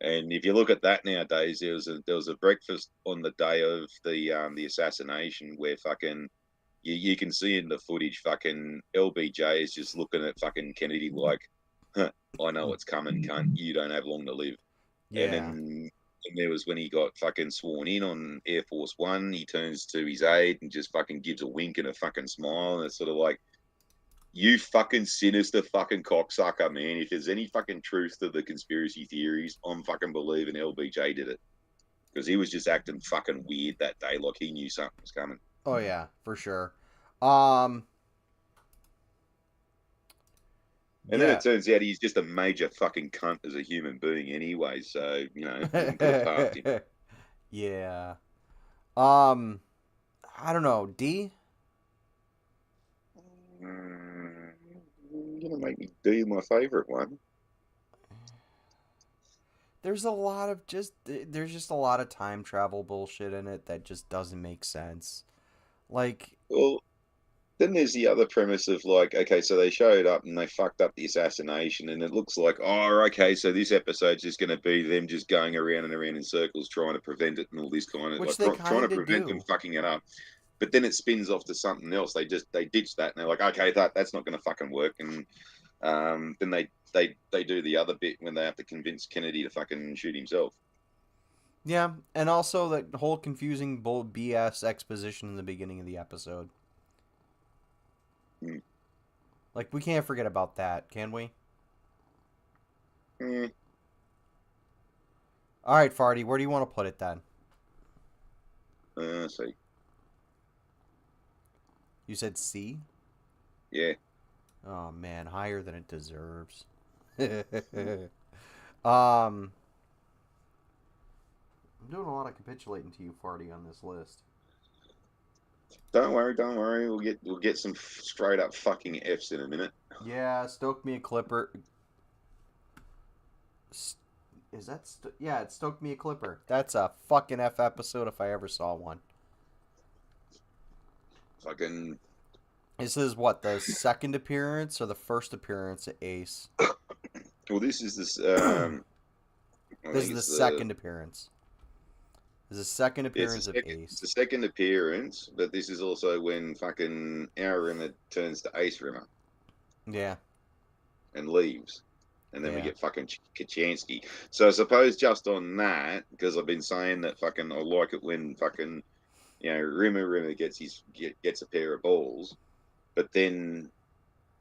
And if you look at that nowadays, there was a breakfast on the day of the assassination where fucking you can see in the footage, fucking LBJ is just looking at fucking Kennedy like, huh, I know what's coming, cunt. You don't have long to live. And Yeah. then and there was when he got fucking sworn in on Air Force One, he turns to his aide and just fucking gives a wink and a fucking smile. And it's sort of like, you fucking sinister fucking cocksucker, man. If there's any fucking truth to the conspiracy theories, I'm fucking believing LBJ did it. Because he was just acting fucking weird that day, like he knew something was coming. Oh yeah, for sure. Um. And then Yeah. it turns out he's just a major fucking cunt as a human being anyway, so, wouldn't put it past him. Yeah. Um. I don't know. D. Mm, you're going to make me do my favourite one. There's just a lot of time travel bullshit in it that just doesn't make sense. Like, Well, then there's the other premise of like, okay, so they showed up and they fucked up the assassination, and it looks like, oh, okay, so this episode's just going to be them just going around and around in circles trying to prevent it and all this kind of which like they trying to kind of prevent them do. fucking it up. But then it spins off to something else. They ditch that and they're like, okay, that's not going to fucking work. And then they do the other bit when they have to convince Kennedy to fucking shoot himself. Yeah, and also that whole confusing bull BS exposition in the beginning of the episode. Mm. Like, we can't forget about that, can we? Mm. All right, Farty, where do you want to put it then? So You said C? yeah, Oh man, higher than it deserves. I'm doing a lot of capitulating to you, Farty, on this list. Don't worry, don't worry. We'll get some straight up fucking Fs in a minute. Yeah, stoke me a clipper. Is that? Yeah, it stoked me a clipper. That's a fucking F episode if I ever saw one. Fucking. This is what, the second appearance or the first appearance of Ace? Well, this is this. I This is think the it's the. second appearance. This is the second It's the appearance of second. It's Ace. the second appearance, but this is also when fucking our Rimmer turns to Ace Rimmer Yeah, and leaves, and then we yeah. get fucking Kachansky. So I suppose just on that, because I've been saying that fucking I like it when fucking Rimmer gets a pair of balls, but then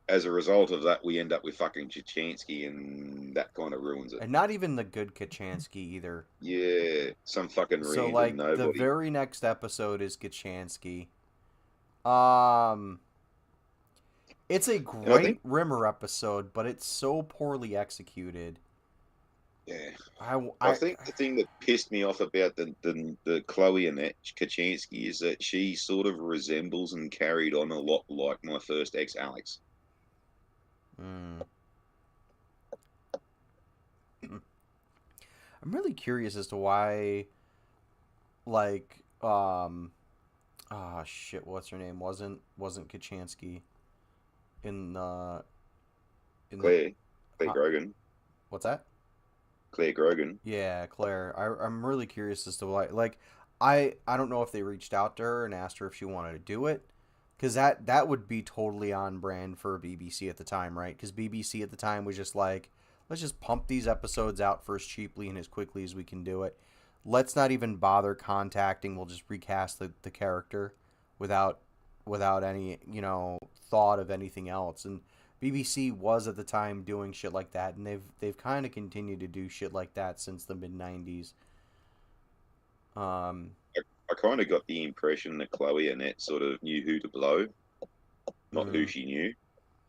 as a result of that, we end up with fucking Chachansky, and that kind of ruins it. And not even the good Kachansky either. Yeah, some fucking So, random like, the nobody. very next episode is Kachansky. Um, it's a And I think, great Rimmer episode, but it's so poorly executed. yeah, I, I I, think the thing that pissed me off about the Chloe Annette Kachansky is that she sort of resembles and carried on a lot like my first ex, Alex. mm, I'm really curious as to why, like, shit, what's her name? Wasn't Kachansky in the Claire, Claire huh, Grogan, what's that? Claire Grogan. Yeah, Claire. I'm really curious as to why. Like, I don't know if they reached out to her and asked her if she wanted to do it, because that would be totally on brand for BBC at the time, right? Because BBC at the time was just like, let's just pump these episodes out for as cheaply and as quickly as we can do it. Let's not even bother contacting. We'll just recast the character without any thought of anything else. And BBC was at the time doing shit like that, and they've kind of continued to do shit like that since the mid '90s. Um, I kind of got the impression that Chloe Annette sort of knew who to blow, not who mm, she knew.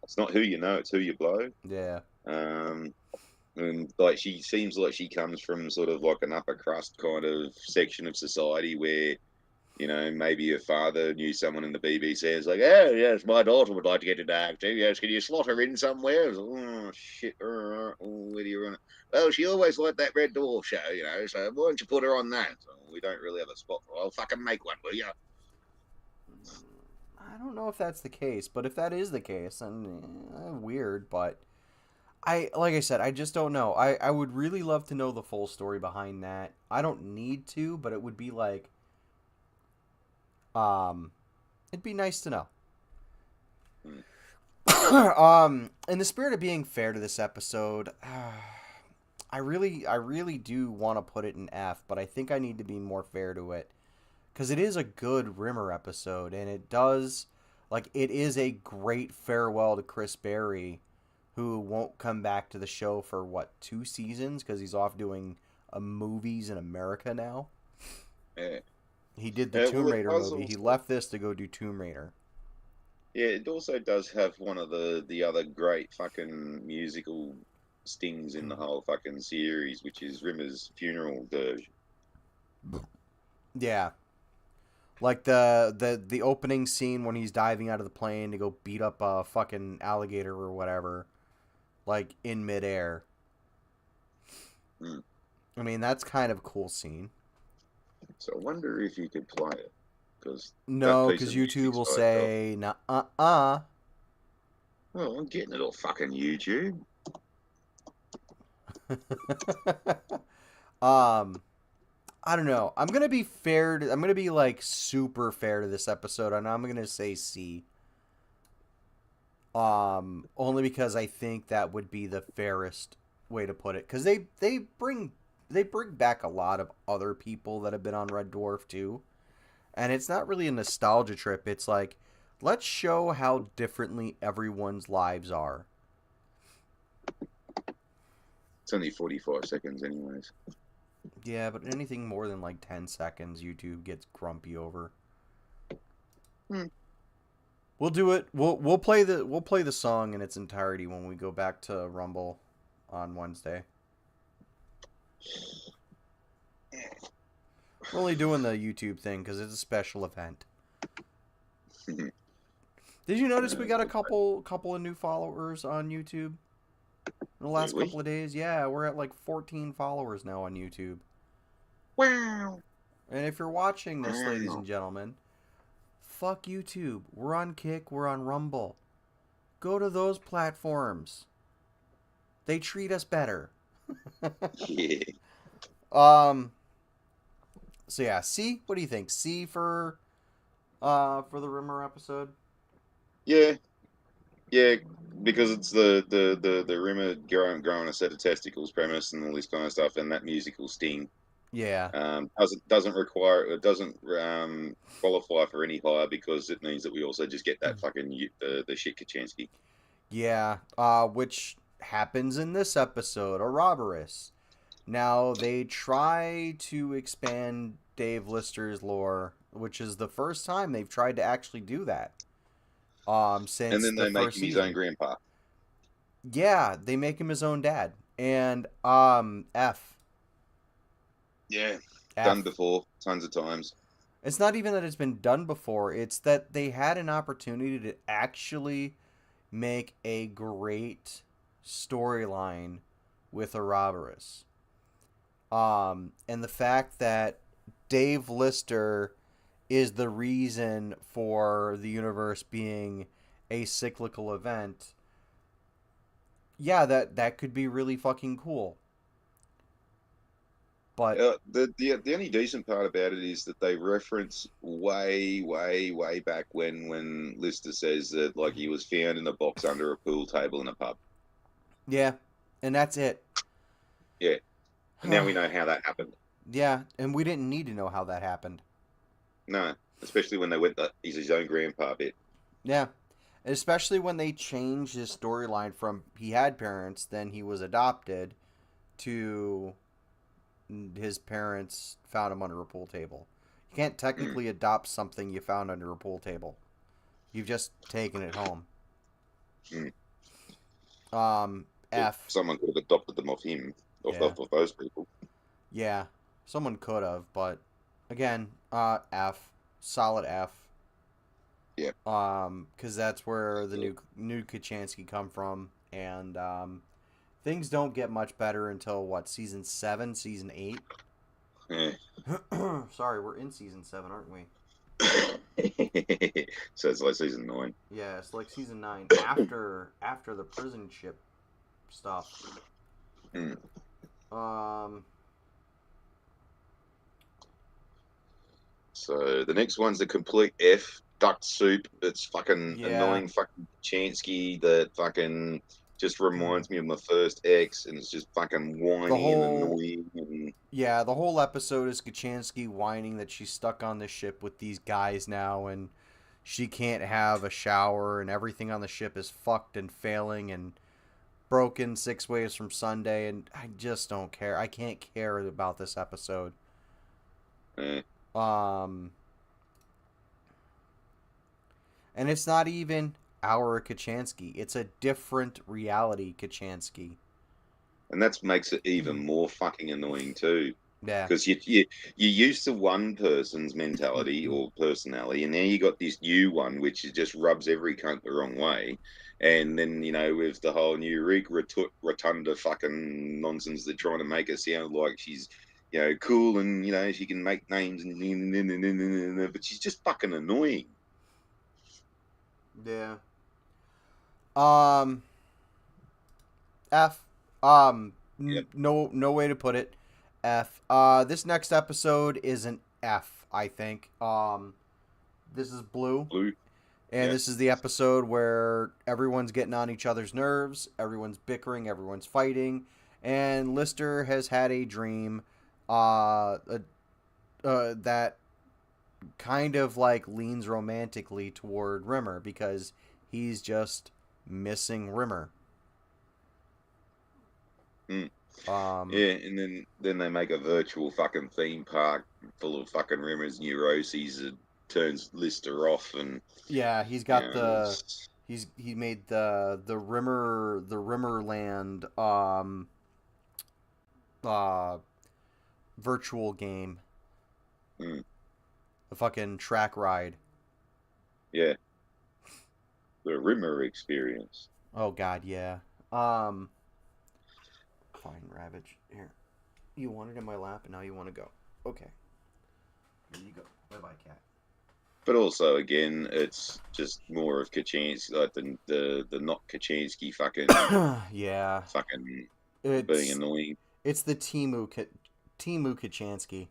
It's not who you know, it's who you blow. yeah, Um, and like she seems like she comes from sort of like an upper crust kind of section of society where maybe her father knew someone in the BBC. It's like, oh yes, my daughter would like to get into acting. Yes, can you slot her in somewhere? Like, oh shit, where do you run it? Well, she always liked that Red Dwarf show, So why don't you put her on that? So we don't really have a spot for her. I'll fucking make one, will you? I don't know if that's the case, but if that is the case, then weird. But like I said, I just don't know. I would really love to know the full story behind that. I don't need to, but it would be like, um, it'd be nice to know. Hmm. In the spirit of being fair to this episode, I really do want to put it in F, but I think I need to be more fair to it because it is a good Rimmer episode, and it is a great farewell to Chris Berry, who won't come back to the show for what, 2 seasons because he's off doing movies in America now. Yeah. He did the Well, Tomb it Raider does movie. He also. left this to go do Tomb Raider. Yeah, it also does have one of the other great fucking musical stings in the whole fucking series, which is Rimmer's funeral dirge. Yeah, like the opening scene when he's diving out of the plane to go beat up a fucking alligator or whatever, like in midair. Mm. I mean, that's kind of a cool scene. So I wonder if you could play it, because that No, piece because of YouTube music's will by itself. say, nah, uh. Well, I'm getting it all fucking YouTube. um, I don't know. I'm gonna be fair. I'm gonna be like super fair to this episode, and I'm gonna say C. Only because I think that would be the fairest way to put it. Because they bring back a lot of other people that have been on Red Dwarf too, and it's not really a nostalgia trip. It's like, let's show how differently everyone's lives are. It's only 45 seconds, anyways. Yeah, but anything more than like 10 seconds, YouTube gets grumpy over. Hmm. We'll do it. We'll play the song in its entirety when we go back to Rumble on Wednesday. We're only doing the YouTube thing because it's a special event. Did you notice we got a couple of new followers on YouTube in the Do last we? couple of days? Yeah, we're at like 14 followers now on YouTube. Wow. And if you're watching this, ladies Wow. and gentlemen, fuck YouTube. We're on Kick, we're on Rumble. Go to those platforms. They treat us better. Yeah. um so yeah, C, what do you think? C for the Rimmer episode? Yeah. Yeah. Because it's the rumor growing a set of testicles premise and all this kind of stuff, and that musical sting Yeah. doesn't require it doesn't qualify for any higher because it means that we also just get that fucking the shit Kachansky. Yeah, which happens in this episode, Ouroboros. Now, they try to expand Dave Lister's lore, which is the first time they've tried to actually do that And since then the they make first him his own season. grandpa. Yeah, they make him his own dad. And F Yeah, done F. before tons of times. It's not even that it's been done before, it's that they had an opportunity to actually make a great storyline with Ouroboros. And the fact that Dave Lister is the reason for the universe being a cyclical event, yeah, that could be really fucking cool. But The only decent part about it is that they reference way back when Lister says that like he was found in a box under a pool table in a pub. yeah, and that's it. Yeah, and now we know how that happened. Yeah, and we didn't need to know how that happened. No, especially when they went that he's his own grandpa bit. Yeah, especially when they changed his storyline from he had parents, then he was adopted, to his parents found him under a pool table. You can't Mm. technically adopt something you found under a pool table. You've just taken it home. Mm. Well, F. someone could have adopted them off him, Yeah. off those people. Yeah. Someone could have, but again, F. Solid F. Yeah. Because that's where the new Kachansky come from, and things don't get much better until what, season 7, season 8. Yeah. Sorry, we're in season 7, aren't we? So it's like season 9. Yeah, it's like season 9 after the prison ship stuff. Mm. Um, So the next one's the complete F duck soup. It's fucking yeah, annoying fucking Chansky that fucking just reminds me of my first ex, and it's just fucking the whiny and whole annoying. And yeah the whole episode is Kachansky whining that she's stuck on the ship with these guys now, and she can't have a shower, and everything on the ship is fucked and failing and broken 6 ways from Sunday, and I just don't care. I can't care about this episode. eh. Um, and it's not even our Kachansky. It's a different reality Kachansky. And that makes it even more fucking annoying too. Yeah. Because you're used to one person's mentality or personality, and now you got this new one, which is just rubs every cunt the wrong way. And then with the whole new rotunda fucking nonsense, they're trying to make her sound like she's cool and she can make names and but she's just fucking annoying. Yeah. Um. F. Um. Yep. No way to put it. F. This next episode is an F. I think. This is Blue, Blue. and Yeah. this is the episode where everyone's getting on each other's nerves. Everyone's bickering. Everyone's fighting, and Lister has had a dream. That kind of like leans romantically toward Rimmer because he's just missing Rimmer. Mm. Um, Yeah, and then they make a virtual fucking theme park full of fucking Rimmer's neuroses. It turns Lister off, and yeah, he's you got know, he made the Rimmerland uh virtual game, mm, the fucking track ride. Yeah, the Rimmer experience. Oh God, yeah. Um, fine, Ravage. Here, you wanted in my lap, and now you want to go. Okay, here you go. Bye, bye, cat. But also, again, it's just more of Kaczynski, like the not Kaczynski Yeah, fucking being it's annoying. it's the Timu Kachansky.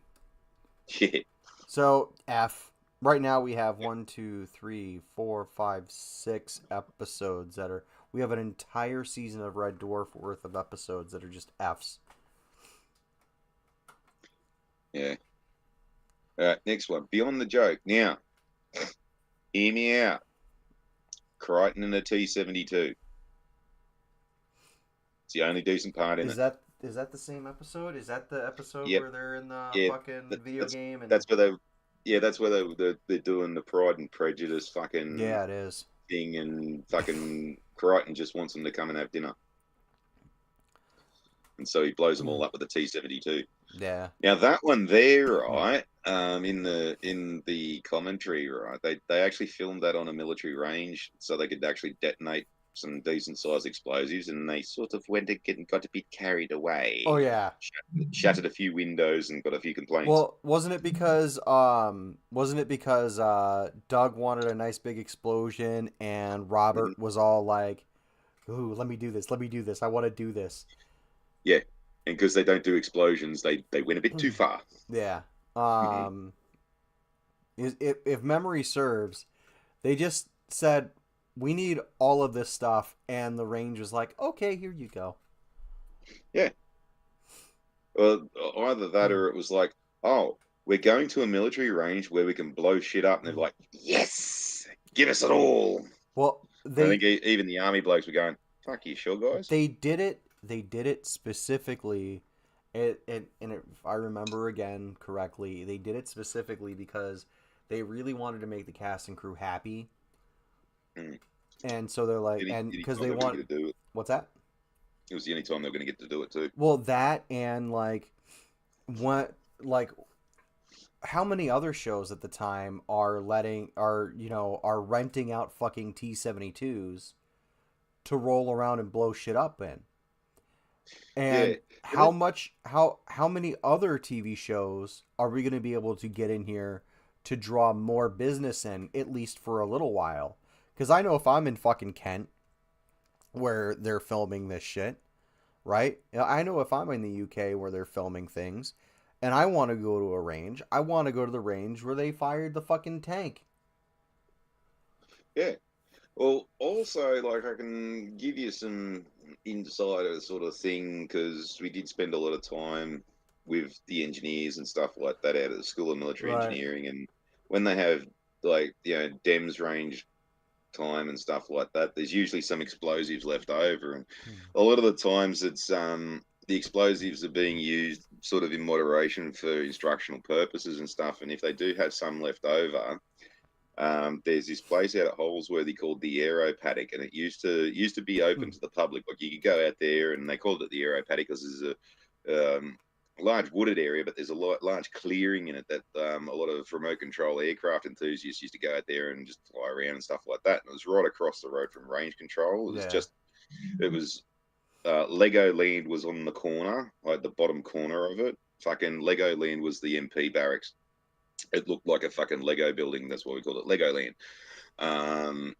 Yeah, So F. Right now we have 1, 2, 3, 4, 5, 6 episodes that are. We have an entire season of Red Dwarf worth of episodes that are just Fs. yeah. All right, next one. Beyond the joke. Now, hear me out. Crichton and a T-72. It's the only decent part in it. Is that the same episode? Is that the episode Yep. where they're in the Yeah. fucking That, video that's game and that's where they. Yeah, that's where they're doing the Pride and Prejudice fucking yeah, it is. thing, and fucking Crichton just wants them to come and have dinner, and so he blows them all up with a T-72. Yeah. Now that one there, right? In the commentary, right? They actually filmed that on a military range, so they could actually detonate some decent sized explosives, and they sort of got a bit carried Oh away and yeah. shattered a few windows and got a few complaints. Well, wasn't it because Doug wanted a nice big explosion and Mhm. Robert was all like, "Ooh, let me do this. Let me do this. I want to do this." Yeah, and because they don't do explosions, they went a bit too far. Yeah. Hmm. Um if memory serves, they just said we need all of this stuff and the range was like, "Okay, here you go." Yeah, well, either that or it was like, oh, we're going to a military range where we can blow shit up, and they're like, yes, give us it all. Well, I think even the army blokes were going, "Fuck you, sure, guys." they did it. They did it specifically. If I remember again correctly, they did it specifically because they really wanted to make the cast and crew happy, Mm. and so they're like, and Any because time they they were going to want get to do it, what's that? it was the only time they were going to get to do it too. Well, that and like what like how many other shows at the time are renting out fucking T-72s to roll around and blow shit up in. Yeah, And but how many other TV shows are we going to be able to get in here to draw more business in at least for a little while? Cuz I know if I'm in fucking Kent where they're filming this shit, right? I know if I'm in the UK where they're filming things and I want to go to a range, I want to go to the range where they fired the fucking tank. yeah. Well, also, like, I can give you some insider sort of thing because we did spend a lot of time with the engineers and stuff like that out at the School of Military Right. Engineering, and when they have like DEMS range time and stuff like that, there's usually some explosives left over, and a lot of the times the explosives are being used sort of in moderation for instructional purposes and stuff, and if they do have some left over, there's this place out at Holsworthy called the Aero Paddock, and it used to be open to the public. Like you could go out there, and they called it the Aero Paddock because there's a large wooded area, but there's a large clearing in it that a lot of remote control aircraft enthusiasts used to go out there and just fly around and stuff like that. And it was right across the road from range control. Yeah. It was Lego Land was on the corner, like the bottom corner of it. Fucking Lego Land was the MP barracks. It looked like a fucking Lego building. That's why we called it Legoland. Um,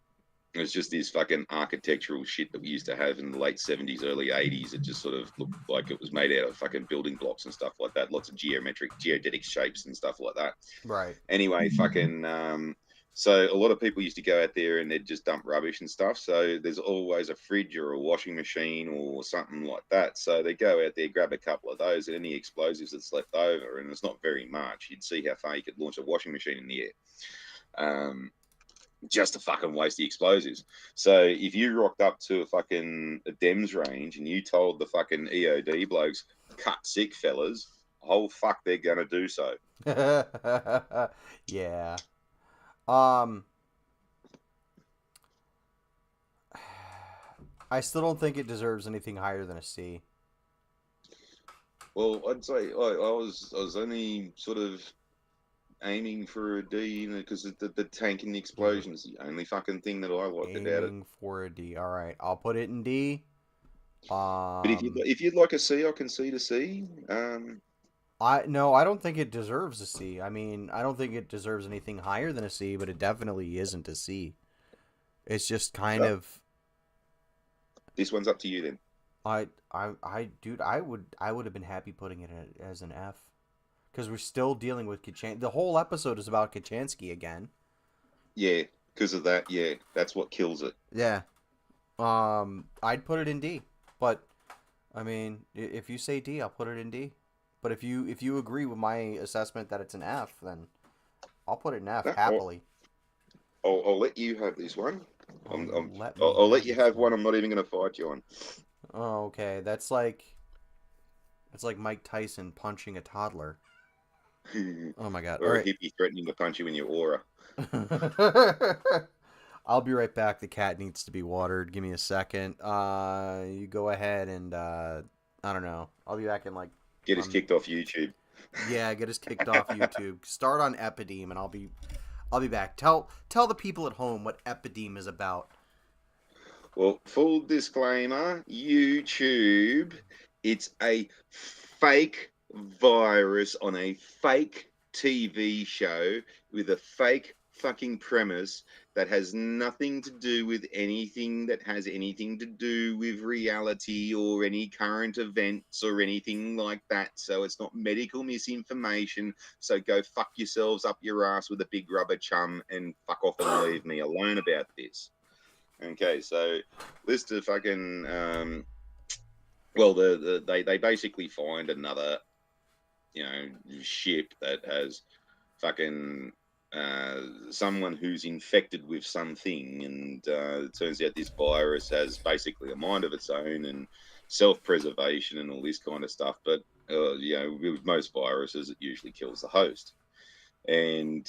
it was just this fucking architectural shit that we used to have in the late 70s, early 80s. It just sort of looked like it was made out of fucking building blocks and stuff like that. Lots of geodetic shapes and stuff like that. Right. Anyway, fucking. So a lot of people used to go out there and they'd just dump rubbish and stuff. So there's always a fridge or a washing machine or something like that. So they go out there, grab a couple of those, and any explosives that's left over, and it's not very much. You'd see how far you could launch a washing machine in the air. Just to fucking waste the explosives. So if you rocked up to a DEMS range and you told the fucking EOD blokes, cut sick fellas, oh fuck, they're gonna do so. Yeah. Um I still don't think it deserves anything higher than a C. Well, I'd say I was only sort of aiming for a D, because the tank and the You're explosion is the only fucking thing that I liked about it. aiming for a D. All right, I'll put it in D. But Um, if you'd like a C, I can see the C. I no, I don't think it deserves a C. I mean, I don't think it deserves anything higher than a C, but it definitely isn't a C. It's just kind Well, of this one's up to you then. dude, I would have been happy putting it as an F because we're still dealing with Kachan. The whole episode is about Kachansky again. Yeah, because of that. Yeah, that's what kills it. Yeah. I'd put it in D, but I mean, if you say D, I'll put it in D. But if you agree with my assessment that it's an F, then I'll put it in F No, happily. I'll let you have this one. Oh, you'll let me I'll let have you this have one. one. I'm not even going to fight you on. Oh, okay. That's like it's like Mike Tyson punching a toddler. Oh my god. All Or a right. hippie threatening to punch you in your aura. I'll be right back. The cat needs to be watered. Give me a second. You go ahead and I don't know. I'll be back in like Get us um kicked off YouTube. yeah, get us kicked off YouTube. Start on Epideme and I'll be back. Tell the people at home what Epideme is about. Well, full disclaimer, YouTube, it's a fake virus on a fake TV show with a fake fucking premise that has nothing to do with anything that has anything to do with reality or any current events or anything like that. So it's not medical misinformation. So go fuck yourselves up your ass with a big rubber chum and fuck off and leave me alone about this. Okay, so Lister fucking well, they basically find another, ship that has fucking someone who's infected with something, and it turns out this virus has basically a mind of its own and self-preservation and all this kind of stuff. But with most viruses, it usually kills the host, and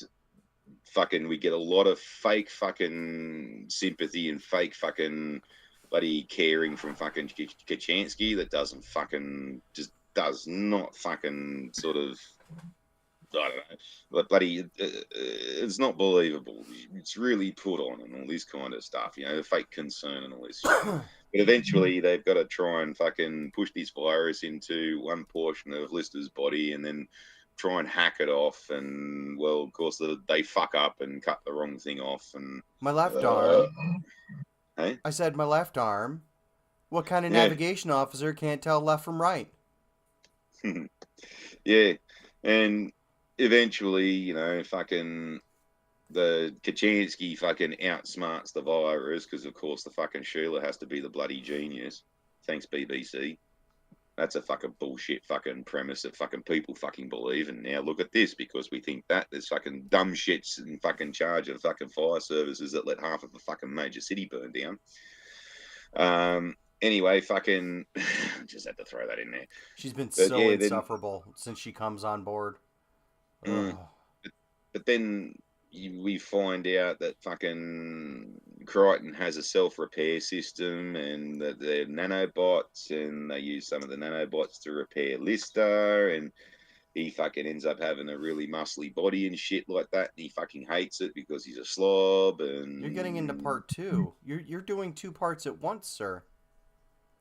fucking we get a lot of fake fucking sympathy and fake fucking bloody caring from fucking Kachansky that doesn't fucking just does not fucking sort of I don't know, but bloody it's not believable. It's really put on and all this kind of stuff, the fake concern and all this shit. But eventually they've got to try and fucking push this virus into one portion of Lister's body and then try and hack it off. And well, of course, they fuck up and cut the wrong thing off. And My left uh, arm. hey, I said my left arm. What kind of yeah, navigation officer can't tell left from right? yeah, and eventually, fucking the Kachansky fucking outsmarts the virus because, of course, the fucking Sheila has to be the bloody genius. Thanks, BBC. That's a fucking bullshit fucking premise that fucking people fucking believe. And now look at this, because we think that there's fucking dumb shits in fucking charge of fucking fire services that let half of a fucking major city burn down. Anyway, fucking just had to throw that in there. She's been But so yeah, then insufferable since she comes on board. mm, Ugh. but then we find out that fucking Crichton has a self-repair system and that they're nanobots, and they use some of the nanobots to repair Lister, and he fucking ends up having a really muscly body and shit like that, and he fucking hates it because he's a slob. You're getting into And part two. You're doing two parts at once, sir.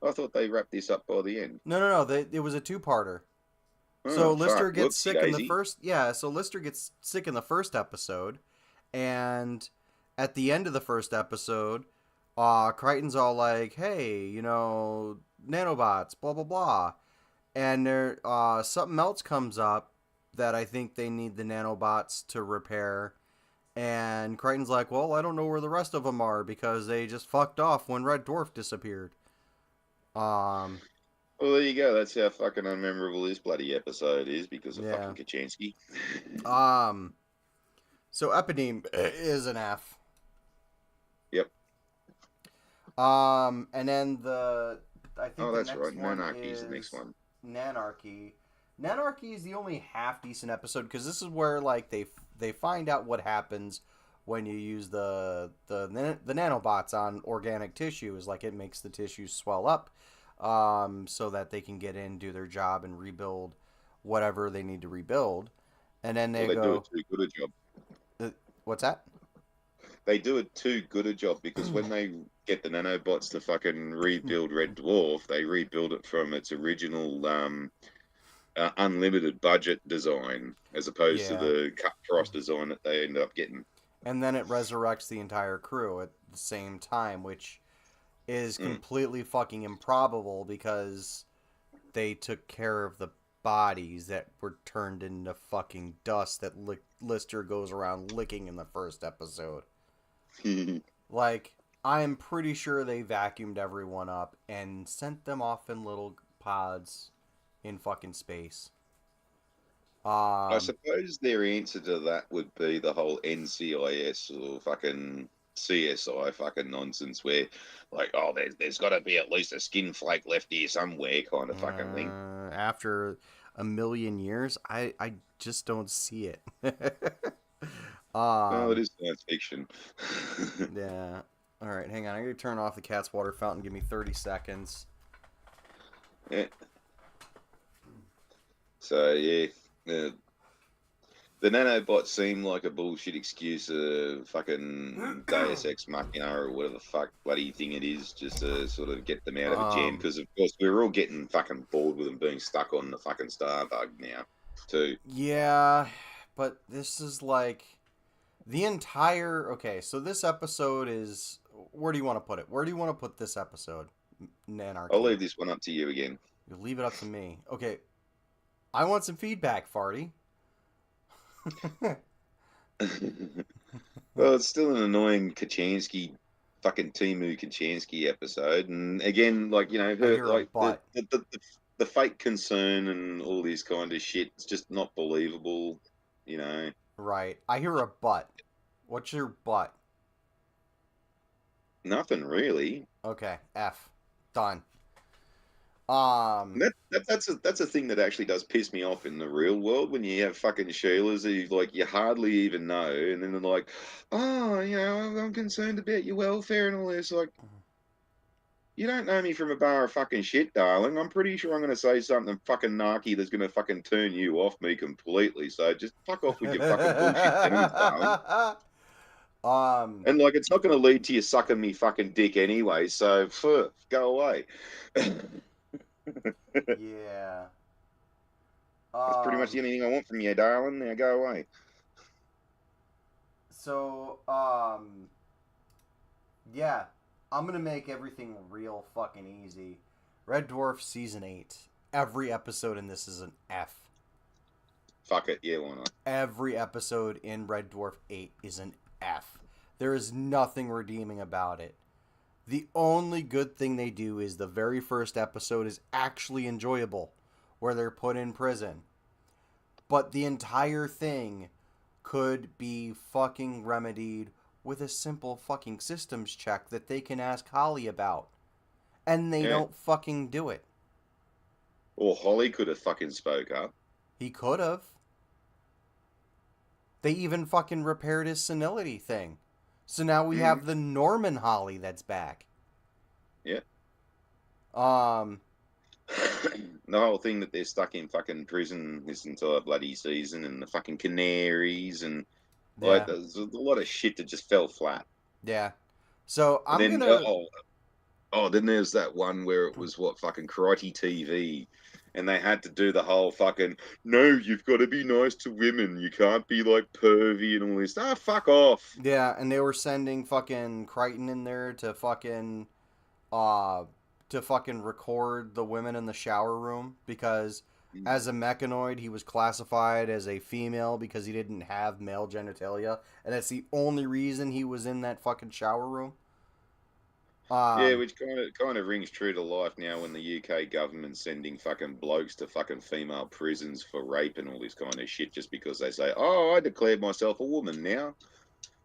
I thought they wrapped this up by the end. No, no, no. It was a two-parter. So Oh Lister fuck, gets whoopsie sick in the daisy. first. Yeah, so Lister gets sick in the first episode, and at the end of the first episode, Crichton's all like, "Hey, nanobots, blah blah blah," and there, something else comes up that I think they need the nanobots to repair. And Crichton's like, "Well, I don't know where the rest of them are because they just fucked off when Red Dwarf disappeared." Um, Well, there you go. That's how fucking unmemorable this bloody episode is because of yeah. fucking Kachansky. Um, so Epideme is an F. Yep. And then I think Oh, the that's next right. one Nanarchy is the next is one. Nanarchy. Nanarchy is the only half decent episode because this is where like they find out what happens when you use the nanobots on organic tissue. Is like it makes the tissue swell up, so that they can get in, do their job, and rebuild whatever they need to rebuild. And then Well, they they do it go, too good a job. uh, what's that? They do it too good a job because when they get the nanobots to fucking rebuild Red Dwarf, they rebuild it from its original unlimited budget design as opposed to Yeah. the cut price design that they ended up getting. And then it resurrects the entire crew at the same time, which is Mm. completely fucking improbable because they took care of the bodies that were turned into fucking dust that Lister goes around licking in the first episode. Like, I'm pretty sure they vacuumed everyone up and sent them off in little pods in fucking space. I Um, suppose their answer to that would be the whole NCIS or fucking CSI fucking nonsense where, like, oh, there's got to be at least a skin flake left here somewhere kind of fucking thing. after a million years, I just don't see it. Oh, it um, is science fiction. yeah. All right, hang on. I gotta turn off the cat's water fountain. Give me 30 seconds. Yeah. So yeah, the nanobots seem like a bullshit excuse of fucking Deus Ex Machina or whatever the fuck bloody thing it is, just to sort of get them out of a jam. um, Because of course we're all getting fucking bored with them being stuck on the fucking Starbug now, too. yeah, but this is like the entire. Okay, so this episode is. Where do you want to put it? Where do you want to put this episode? I'll Anarchy. leave this one up to you again. You leave it up to me. Okay, I want some feedback, Farty. Well, it's still an annoying Kachansky, fucking Timu Kachansky episode, and again, like I her hear a like butt. the fake concern and all this kind of shit. It's just not believable, you know. Right. I hear a butt. What's your butt? Nothing really. Okay, F. Done. That's a thing that actually does piss me off in the real world when you have fucking Sheilas who like you hardly even know, and then they're like, "Oh, I'm concerned about your welfare and all this." Like, you don't know me from a bar of fucking shit, darling. I'm pretty sure I'm going to say something fucking narky that's going to fucking turn you off me completely. So just fuck off with your fucking bullshit pennies, darling. um, And like, it's not going to lead to you sucking me fucking dick anyway. So go away. yeah. That's pretty much the Um, only thing I want from you, darling. Now go away. so, yeah. I'm gonna make everything real fucking easy. Red Dwarf Season 8. Every episode in this is an F. Fuck it. Yeah, why not? Every episode in Red Dwarf 8 is an F. There is nothing redeeming about it. The only good thing they do is the very first episode is actually enjoyable, where they're put in prison. But the entire thing could be fucking remedied with a simple fucking systems check that they can ask Holly about. And they Yeah. don't fucking do it. Or Holly could have fucking spoke up. He could have. They even fucking repaired his senility thing. So now we Mm. have the Norman Holly that's back. Yeah. Um, The whole thing that they're stuck in fucking prison this entire bloody season, and the fucking canaries, and like yeah, there's a lot of shit that just fell flat. yeah. So And I'm then gonna. then there's that one where it was what fucking Karate TV, and they had to do the whole fucking no, you've got to be nice to women, you can't be like pervy and all this. Ah, fuck off. Yeah, and they were sending fucking Crichton in there uh to fucking record the women in the shower room because as a mechanoid he was classified as a female because he didn't have male genitalia, and that's the only reason he was in that fucking shower room. Yeah, Um which kind of rings true to life now when the UK government's sending fucking blokes to fucking female prisons for rape and all this kind of shit just because they say, "Oh, I declared myself a woman now."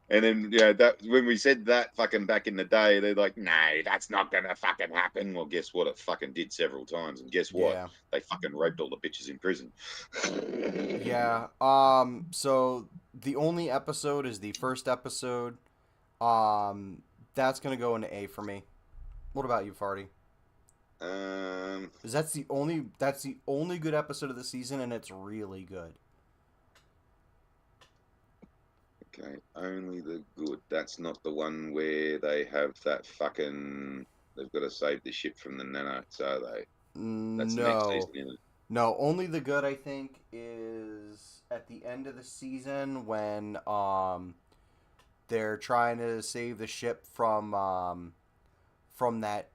And then that when we said that fucking back in the day, they're like, "No, that's not gonna fucking happen." Well, guess what? It fucking did several times, and guess what? yeah. They fucking raped all the bitches in prison. Yeah. So the only episode is the first episode. Um that's going to go into A for me. What about you, Farty? um, Is that's the only good episode of the season, and it's really good. Okay, only the good. That's not the one where they have that fucking. They've got to save the ship from the nanites, are they? That's the next No. season, isn't it? No, only the good I think is at the end of the season when they're trying to save the ship from that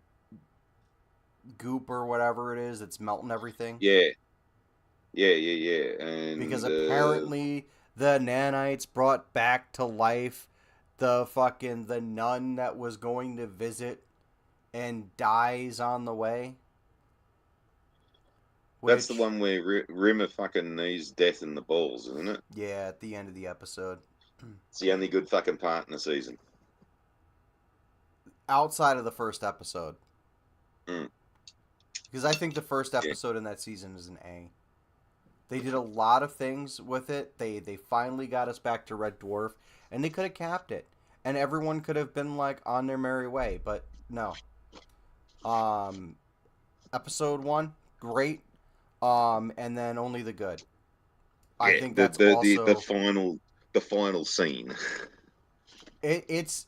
goop or whatever it is that's melting everything. Yeah, yeah. Because And apparently the nanites brought back to life the nun that was going to visit and dies on the way. that's the Which, one where Rimmer fucking knees death in the balls, isn't it? yeah, at the end of the episode. It's the only good fucking part in the season. Outside of the first episode. Mm, Because I think the first yeah, episode in that season is an A. They did a lot of things with it. They finally got us back to Red Dwarf, and they could have capped it, and everyone could have been like on their merry way. But no. Um, episode one, great. And then only the good. I yeah. think The that's the the the also final the final scene. it, it's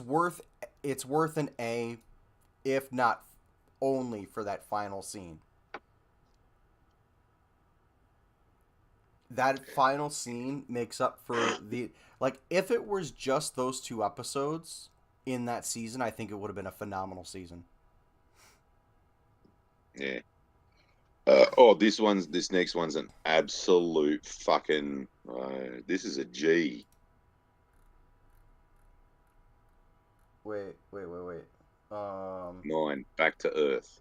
worth it's worth an A, if not only for that final scene. That final scene makes up for the like if it was just those two episodes in that season, I think it would have been a phenomenal season. Yeah. This next one's an absolute fucking. This is a G. Wait. Mine, Back to Earth.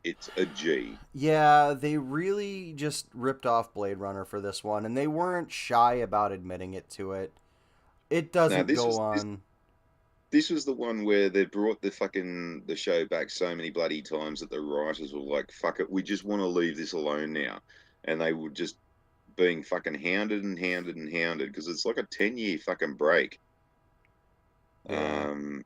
It's a G. Yeah, they really just ripped off Blade Runner for this one, and they weren't shy about admitting it to it. It Now doesn't this go was this on. this was the one where they brought the show back so many bloody times that the writers were like, "Fuck it, we just want to leave this alone now," and they were just being fucking hounded and hounded and hounded because it's like a 10 year fucking break. Yeah. Um,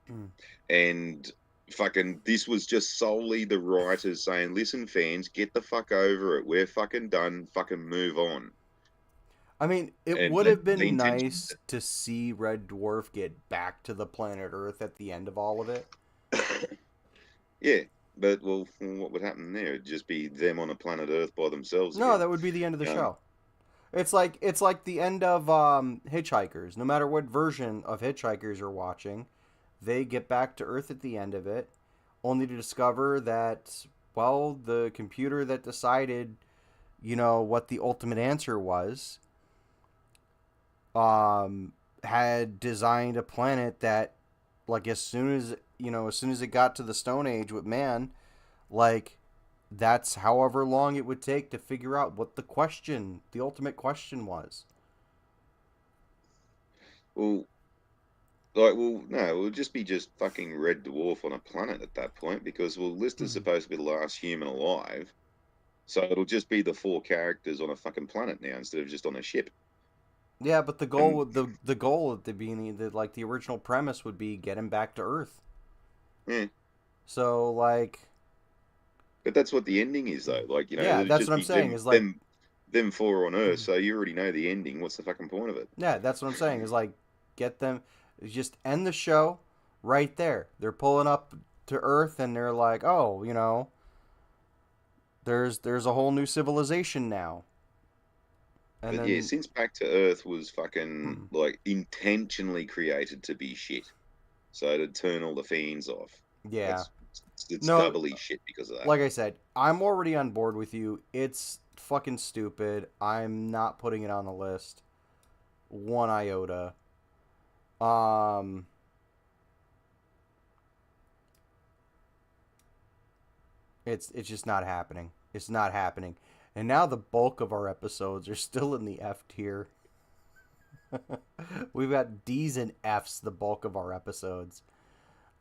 and fucking this was just solely the writers saying, "Listen, fans, get the fuck over it. We're fucking done. Fucking move on." I mean, it And would have they been intentionally nice to see Red Dwarf get back to the planet Earth at the end of all of it. yeah, but well, what would happen there? It'd just be them on a planet Earth by themselves No, again. that would be the end of the Um, show. It's like the end of Hitchhikers. No matter what version of Hitchhikers you're watching, they get back to Earth at the end of it, only to discover that well, the computer that decided, what the ultimate answer was, had designed a planet that, like, as soon as it got to the Stone Age with man, like, that's however long it would take to figure out what the ultimate question was. well, no, it would just be just fucking Red Dwarf on a planet at that point because well, Lister's supposed to be the last human alive, so it'll just be the four characters on a fucking planet now instead of just on a ship. Yeah, but And the goal at the beginning, like the original premise, would be get him back to Earth. yeah, So like, but that's what the ending is, though. Like, yeah, it'll that's just what I'm be saying. them, Is like, them, them four on Earth. So you already know the ending. What's the fucking point of it? yeah, that's what I'm saying. Is like, get them, just end the show right there. They're pulling up to Earth, and they're like, oh, there's a whole new civilization now, and But yeah, then since Back to Earth was fucking like intentionally created to be shit, so to turn all the fans off, yeah, it's no, doubly shit because of that. like I said, I'm already on board with you. It's fucking stupid. I'm not putting it on the list. One iota. Um, it's just not happening. It's not happening. And now the bulk of our episodes are still in the F tier. We've got D's and F's the bulk of our episodes.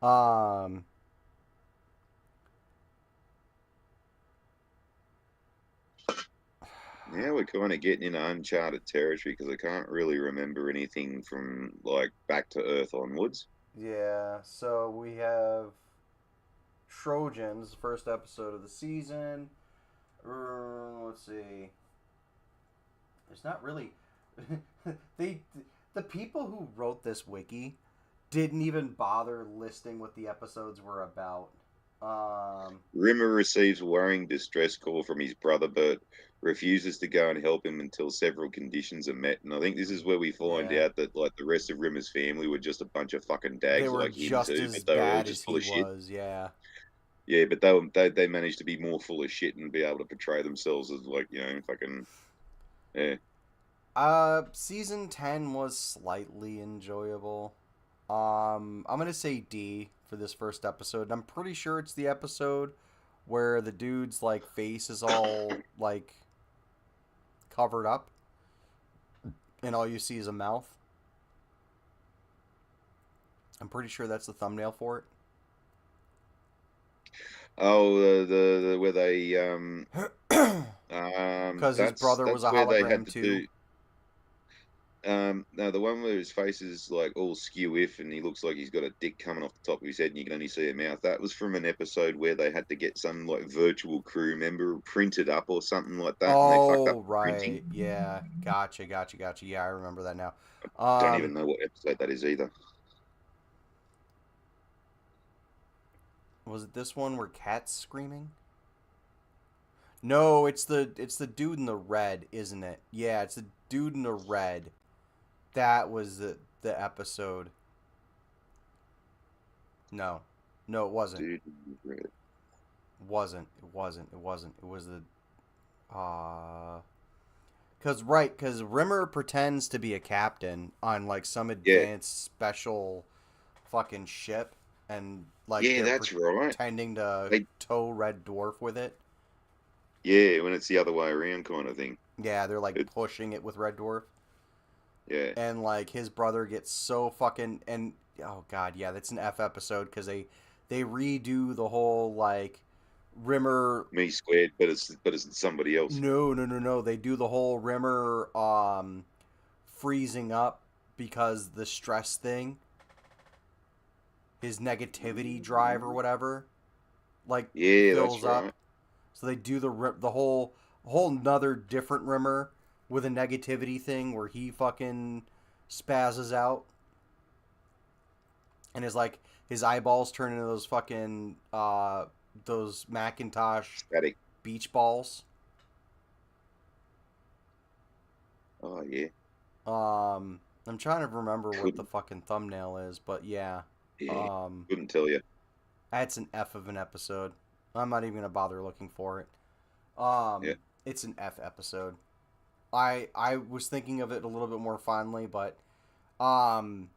Um, Now we're kind of getting into uncharted territory because I can't really remember anything from like Back to Earth onwards. yeah. So we have Trojans, first episode of the season. Let's see. There's not really. they the people who wrote this wiki didn't even bother listing what the episodes were about. Um, Rimmer receives a worrying distress call from his brother, but refuses to go and help him until several conditions are met. And I think this is where we find yeah, out that like the rest of Rimmer's family were just a bunch of fucking they dags were like him just too, as but they were all bad as just full he of shit. was. Yeah. Yeah, but they managed to be more full of shit and be able to portray themselves as like fucking yeah. Season 10 was slightly enjoyable. I'm gonna say D for this first episode. I'm pretty sure it's the episode where the dude's like face is all like covered up and all you see is a mouth. I'm pretty sure that's the thumbnail for Oh, the where they it. Because his brother was that's a where they hologram had to too. do. No, the one where his face is like all skew if and he looks like he's got a dick coming off the top of his head and you can only see a mouth. That was from an episode where they had to get some like virtual crew member printed up or something like that and they fucked up Oh the printing. right, yeah, gotcha. Yeah, I remember that now. Don't even Um, know what episode that is either. was it this one where Cat's screaming? No, it's the dude in the red, isn't it? Yeah, it's the dude in the red. That was the episode. No, no, it wasn't. Dude, It wasn't. It was the uh Cause Rimmer pretends to be a captain on like some yeah, advanced special fucking ship, and like yeah, they're that's right. pretending to They, tow Red Dwarf with it. yeah, when it's the other way around kind of thing. Yeah, they're like It, pushing it with Red Dwarf, yeah, and like his brother gets so fucking and oh god, yeah, that's an F episode because they redo the whole like Rimmer. me squared, but it's somebody else. No. They do the whole Rimmer freezing up because the stress thing, his negativity drive or whatever, like Yeah, that's fills up. right. So they do the whole another different Rimmer with a negativity thing where he fucking spazzes out and is like his eyeballs turn into those fucking those Macintosh Static. beach balls. Oh yeah. I'm trying to remember what the Couldn't. fucking thumbnail is, but yeah. Yeah, Um, couldn't tell you. that's an F of an episode. I'm not even gonna bother looking for it. Yeah. It's an F episode. I was thinking of it a little bit more fondly, but um,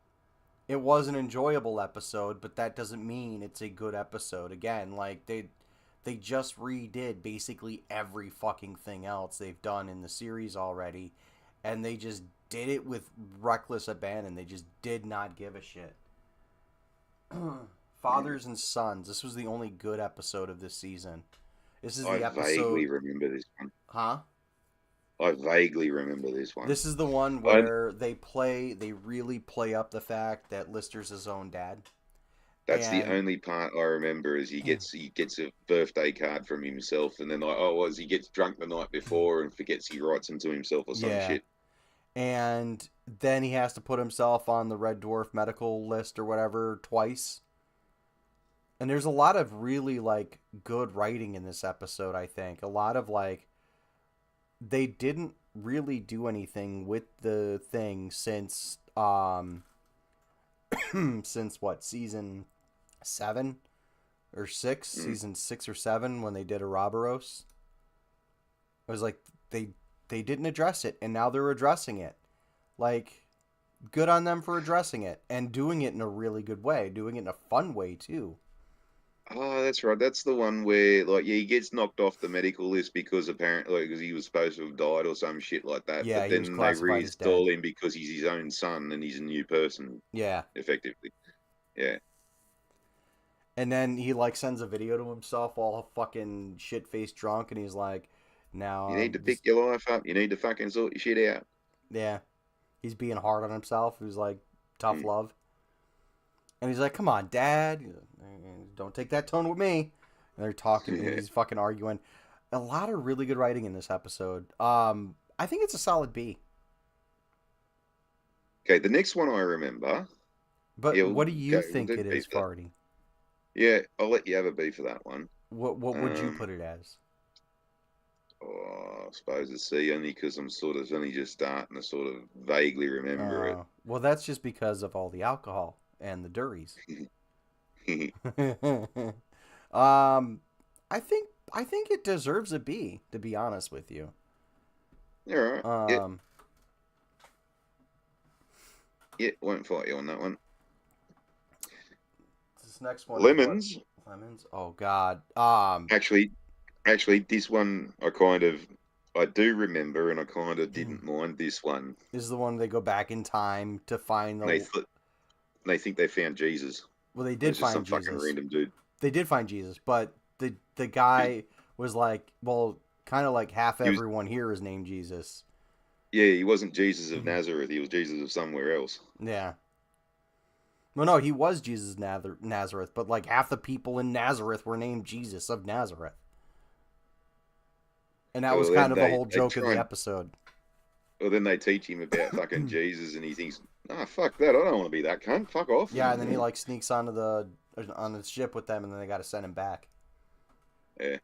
it was an enjoyable episode, but that doesn't mean it's a good episode. Again, like they just redid basically every fucking thing else they've done in the series already, and they just did it with reckless abandon. They just did not give a shit. Mm. Fathers and Sons. This was the only good episode of this season. This is I the episode, vaguely remember this one. huh? I vaguely remember this one. This is the one I where they really play up the fact that Lister's his own dad. That's the And only part I remember is he gets a birthday card from himself and then like oh was he gets drunk the night before and forgets he writes them to himself or some yeah. shit. And then he has to put himself on the Red Dwarf medical list or whatever twice. And there's a lot of really like good writing in this episode, I think. A lot of like they didn't really do anything with the thing since since what, season 7 or 6, Mm. season 6 or 7 when they did Ouroboros. It was like they they didn't address it and now they're addressing it. Like good on them for addressing it and doing it in a really good way, doing it in a fun way too. Oh, that's right. That's the one where like yeah, he gets knocked off the medical list because apparently because he was supposed to have died or some shit like that. Yeah, But he was then they classified as dead. reinstall him because he's his own son and he's a new person, Yeah. effectively. Yeah. And then he like sends a video to himself all fucking shit faced drunk and he's like, now You need to pick this your life up. You need to fucking sort your shit out. yeah. He's being hard on himself. He's like tough Mm. love. And he's like, come on, dad. Don't take that tone with me. And they're talking and he's fucking arguing. A lot of really good writing in this episode. I think it's a solid B. Okay, the next one I remember. But Yeah, what do you we'll think do it B is, for that. Farty? Yeah, I'll let you have a B for that one. What would you Um, put it as? I suppose a C only because I'm sort of only just starting to sort of vaguely remember it. Well, that's just because of all the alcohol and the durries. um, I think it deserves a B, to be honest with you. All right. Yeah, Um, yeah, won't fight you on that one. this next one is what? Lemons. Lemons? Oh God. Actually, this one I do remember, and I kind of didn't mind this one. This is the one they go back in time to find And they the. th- they think they found Jesus. Well, they It did was just find some fucking Jesus. random dude. They did find Jesus, but the He was, guy was like, well, kind of like half he was everyone here is named Jesus. yeah, he wasn't Jesus of Nazareth. He was Jesus of somewhere else. Yeah. Well, no, he was Jesus Nazareth, but like half the people in Nazareth were named Jesus of Nazareth. And that was Well, kind then of the whole they joke of try the and episode. well, then they teach him about fucking Jesus, and he thinks, "Ah, fuck that! I don't want to be that cunt. Fuck off." Yeah, and then he like sneaks onto the ship with them, and then they got to send him back. Yeah.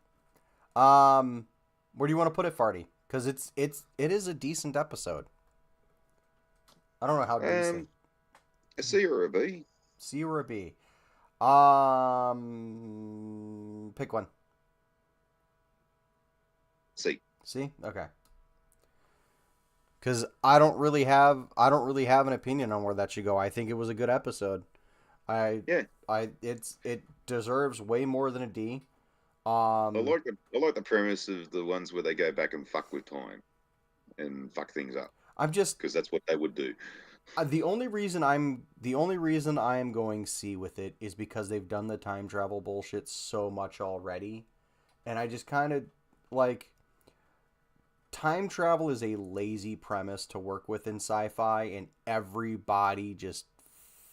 Um, where do you want to put it, Farty? Because it is a decent episode. I don't know how decent. Um, a C or a B? C or a B? Pick one. C. C. Okay. Because I don't really have an opinion on where that should go. I think it was a good episode. I Yeah. it deserves way more than a D. I like the premise of the ones where they go back and fuck with time and fuck things up I'm just because that's what they would do. the only reason I am going C with it is because they've done the time travel bullshit so much already, and I just kind of like time travel is a lazy premise to work with in sci-fi, and everybody just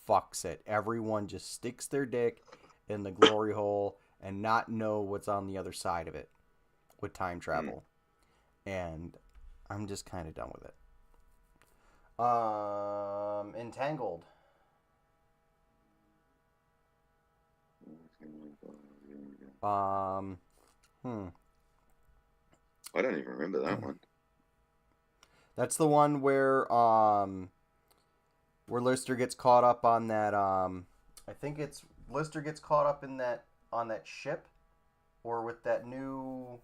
fucks it. Everyone just sticks their dick in the glory hole and not know what's on the other side of it with time Mm. travel, and I'm just kind of done with it. Entangled. Um, hmm. I don't even remember that one. That's the one where Lister gets caught up on that I think it's Lister gets caught up in that on that ship or with that new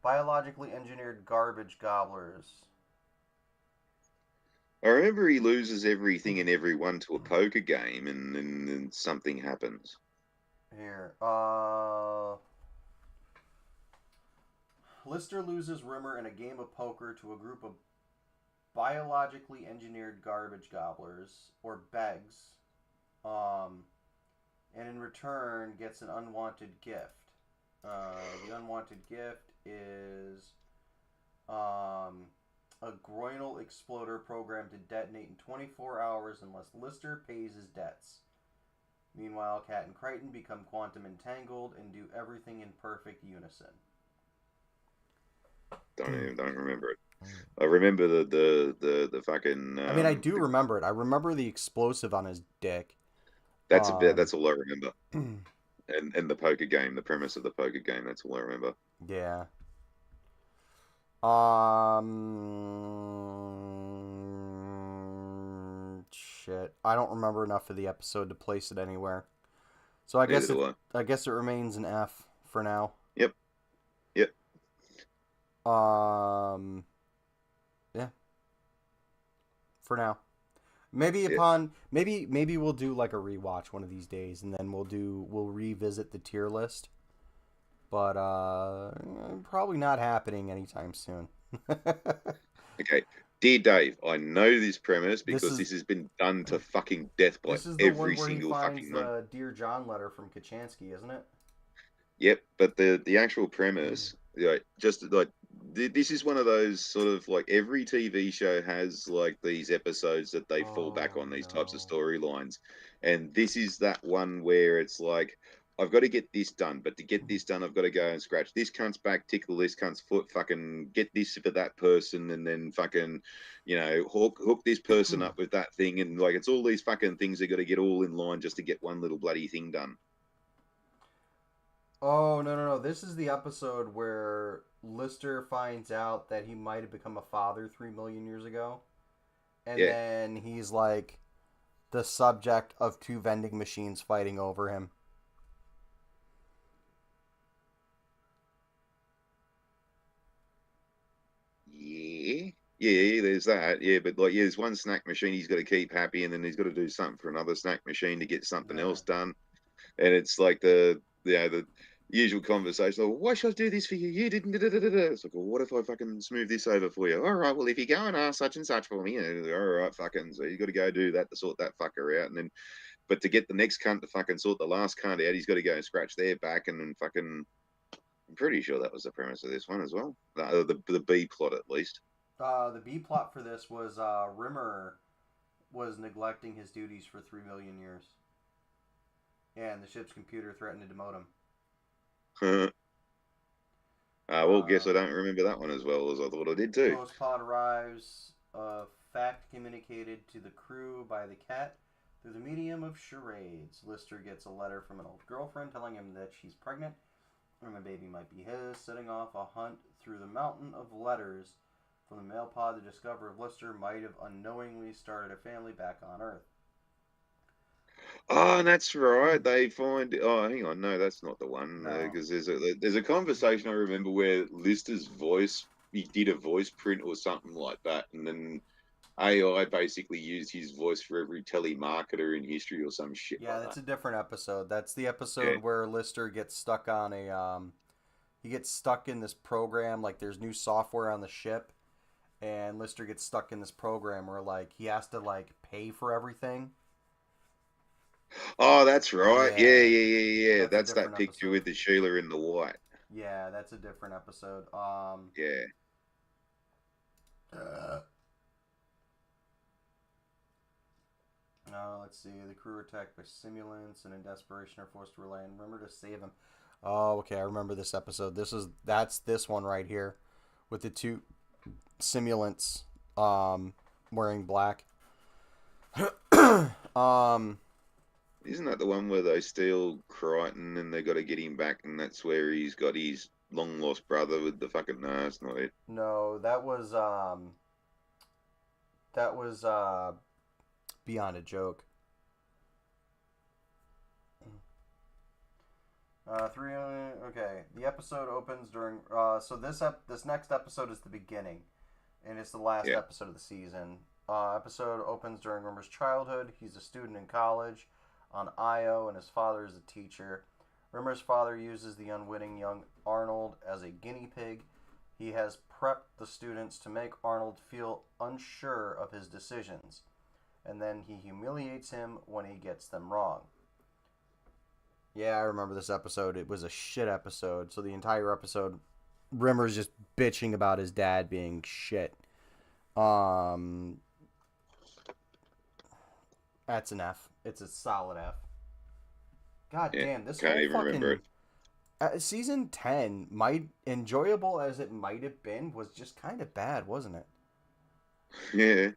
biologically engineered garbage gobblers. I remember he loses everything and everyone to a poker game, and then something happens. Here. Lister loses Rimmer in a game of poker to a group of biologically engineered garbage gobblers or begs. Um and in return gets an unwanted gift. The unwanted gift is um, a groinal exploder programmed to detonate in 24 hours unless Lister pays his debts. Meanwhile, Cat and Crichton become quantum entangled and do everything in perfect unison. Don't remember it. I remember the fucking I mean, I do remember it. I remember the explosive on his dick. that's a bit Um, that's all I remember. And the poker game, the premise of the poker game, that's all I remember. yeah. Shit. I don't remember enough of the episode to place it anywhere. So Neither do I. I guess it remains an F for now. Yep. Yep. Um yeah, for now. Yeah. Maybe we'll do like a rewatch one of these days and then we'll revisit the tier list. But probably not happening anytime soon. Okay. Dear Dave, I know this premise this because is this has been done to fucking death by this is the one every where he single finds fucking one. the Dear John letter from Kachansky, isn't it? Yep, but the actual premise, just like this is one of those sort of like every TV show has like these episodes that they fall back Oh on these types of no. storylines, and this is that one where it's like, I've got to get this done, but to get this done, I've got to go and scratch this cunt's back, tickle this cunt's foot, fucking get this for that person, and then fucking, hook this person up with that thing, and like it's all these fucking things they got to get all in line just to get one little bloody thing done. Oh, no, no, no. This is the episode where Lister finds out that he might have become a father 3 million years ago. And Yeah, then he's like the subject of two vending machines fighting over him. yeah, yeah. There's that. Yeah, but like, yeah, there's one snack machine he's got to keep happy, and then he's got to do something for another snack machine to get something Yeah. else done. And it's like the usual conversation. Like, why should I do this for you? You didn't. Da, da, da, da. It's like, well, what if I fucking smooth this over for you? All right. Well, if you go and ask such and such for me, all right, fucking. So you got to go do that to sort that fucker out, and then, but to get the next cunt to fucking sort the last cunt out, he's got to go and scratch their back, and then fucking. I'm pretty sure that was the premise of this one as well. The B plot at least. The B plot for this was Rimmer was neglecting his duties for 3 million years. And the ship's computer threatened to demote him. Well, guess I Um, don't remember that one as well as I thought I did too. Postpod arrives. A fact communicated to the crew by the cat through the medium of charades. Lister gets a letter from an old girlfriend telling him that she's pregnant and the baby might be his, setting off a hunt through the mountain of letters from the mail pod. The discoverer of Lister might have unknowingly started a family back on Earth. Oh, that's right. They find. Oh, hang on. No, that's not the one. No. Because there's a conversation I remember where Lister's voice. He did a voice print or something like that, and then AI basically used his voice for every telemarketer in history or some shit Yeah, like that's that. a different episode. That's the Yeah. episode where Lister gets stuck on a he gets stuck in this program, like there's new software on the ship, and Lister gets stuck in this program where like he has to like pay for everything. Oh, that's right. Yeah, Yeah, yeah, yeah, yeah. that's a That's that different picture episode. with the Sheila in the white. Yeah, that's a different episode. Yeah. Uh, let's see. The crew are attacked by simulants and in desperation are forced to rely on Rimmer to save them. Oh, okay. I remember this episode. That's this one right here, with the two simulants wearing black. um, Isn't that the one where they steal Crichton and they got to get him back, and that's where he's got his long lost brother with the fucking. No, it's not it. no, that was beyond a joke. Three. Okay, the episode opens during. So this next episode is the beginning, and it's the last Yeah. episode of the season. Episode opens during Rimmer's childhood. He's a student in college on Io, and his father is a teacher. Rimmer's father uses the unwitting young Arnold as a guinea pig. He has prepped the students to make Arnold feel unsure of his decisions, and then he humiliates him when he gets them wrong. Yeah, I remember this episode. It was a shit episode. So the entire episode, Rimmer's just bitching about his dad being shit. Um, that's an F. It's a solid F. God Yeah. damn, this Can't whole even remember fucking it. season 10, might enjoyable as it might have been, was just kind of bad, wasn't it? Yeah.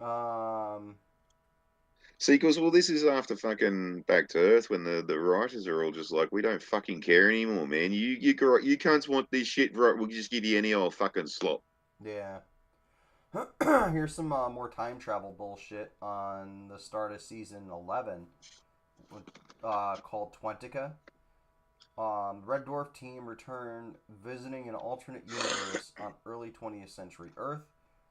Um, See, because well, this is after fucking Back to Earth when the writers are all just like, we don't fucking care anymore, man. You can't want this shit right. We'll just give you any old fucking slop. yeah. Here's some more time travel bullshit on the start of season 11, called Twentica. Red Dwarf team returned visiting an alternate universe on early 20th century Earth.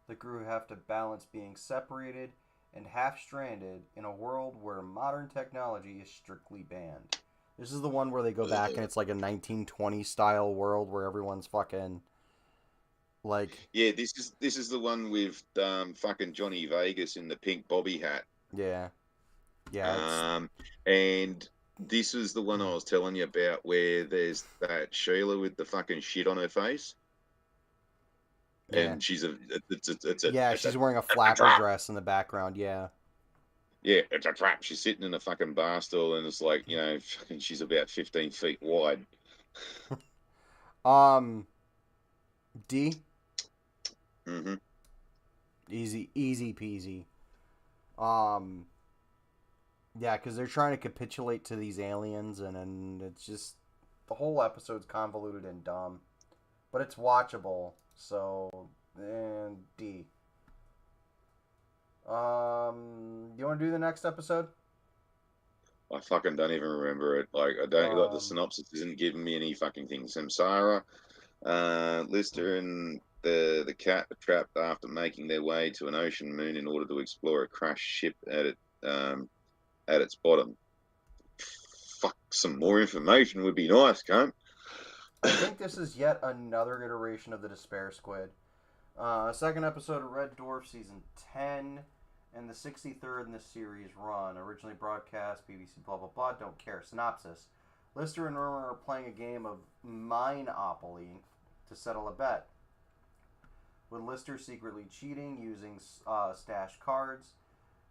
The crew have to balance being separated and half stranded in a world where modern technology is strictly banned. This is the one where they go back and it's like a 1920 style world where everyone's fucking like, Yeah, this is the one with fucking Johnny Vegas in the pink bobby hat. yeah, yeah, it's Um, and this is the one I was telling you about where there's that Sheila with the fucking shit on her face, yeah, and she's a it's a yeah. it's a She's wearing a flapper dress in the background. Yeah, Yeah, it's a trap. She's sitting in a fucking bar stool, and it's like, fucking, she's about 15 feet wide. Um, D, Hmm. easy peasy. Um, yeah, because they're trying to capitulate to these aliens, and it's just the whole episode's convoluted and dumb, but it's watchable. So, and D. Do you want to do the next episode? I fucking don't even remember it. Like, I don't, like, the Um, synopsis isn't giving me any fucking thing. Samsara, Lister and the cat are trapped after making their way to an ocean moon in order to explore a crashed ship at its bottom. Fuck, some more information would be nice, cunt. I think this is yet another iteration of the Despair Squid. Second episode of Red Dwarf season 10, and the 63rd in the series run. Originally broadcast BBC blah blah blah. Don't care. Synopsis: Lister and Rimmer are playing a game of Mineopoly to settle a bet. With Lister secretly cheating using stashed cards,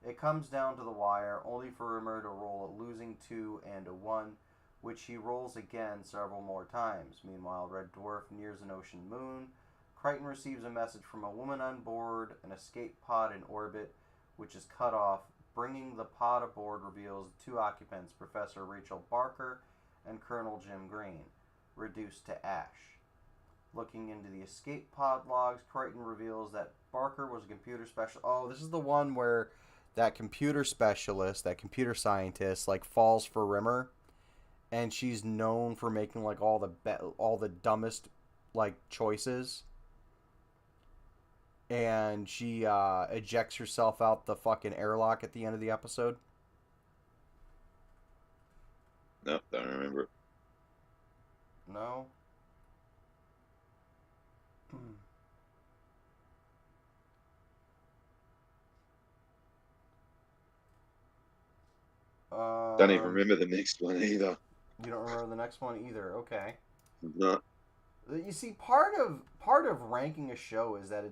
it comes down to the wire, only for Rimmer to roll a losing 2 and a 1, which he rolls again several more times. Meanwhile, Red Dwarf nears an ocean moon. Crichton receives a message from a woman on board an escape pod in orbit, which is cut off. Bringing the pod aboard reveals two occupants, Professor Rachel Barker and Colonel Jim Green, reduced to ash. Looking into the escape pod logs, Crichton reveals that Barker was a computer specialist. Oh, this is the one where that computer specialist, that computer scientist, like falls for Rimmer, and she's known for making like all the dumbest like choices, and she ejects herself out the fucking airlock at the end of the episode. No, don't remember it. No. Don't even um, remember the next one either. you don't remember the next one either. Okay. No. You see, part of ranking a show is that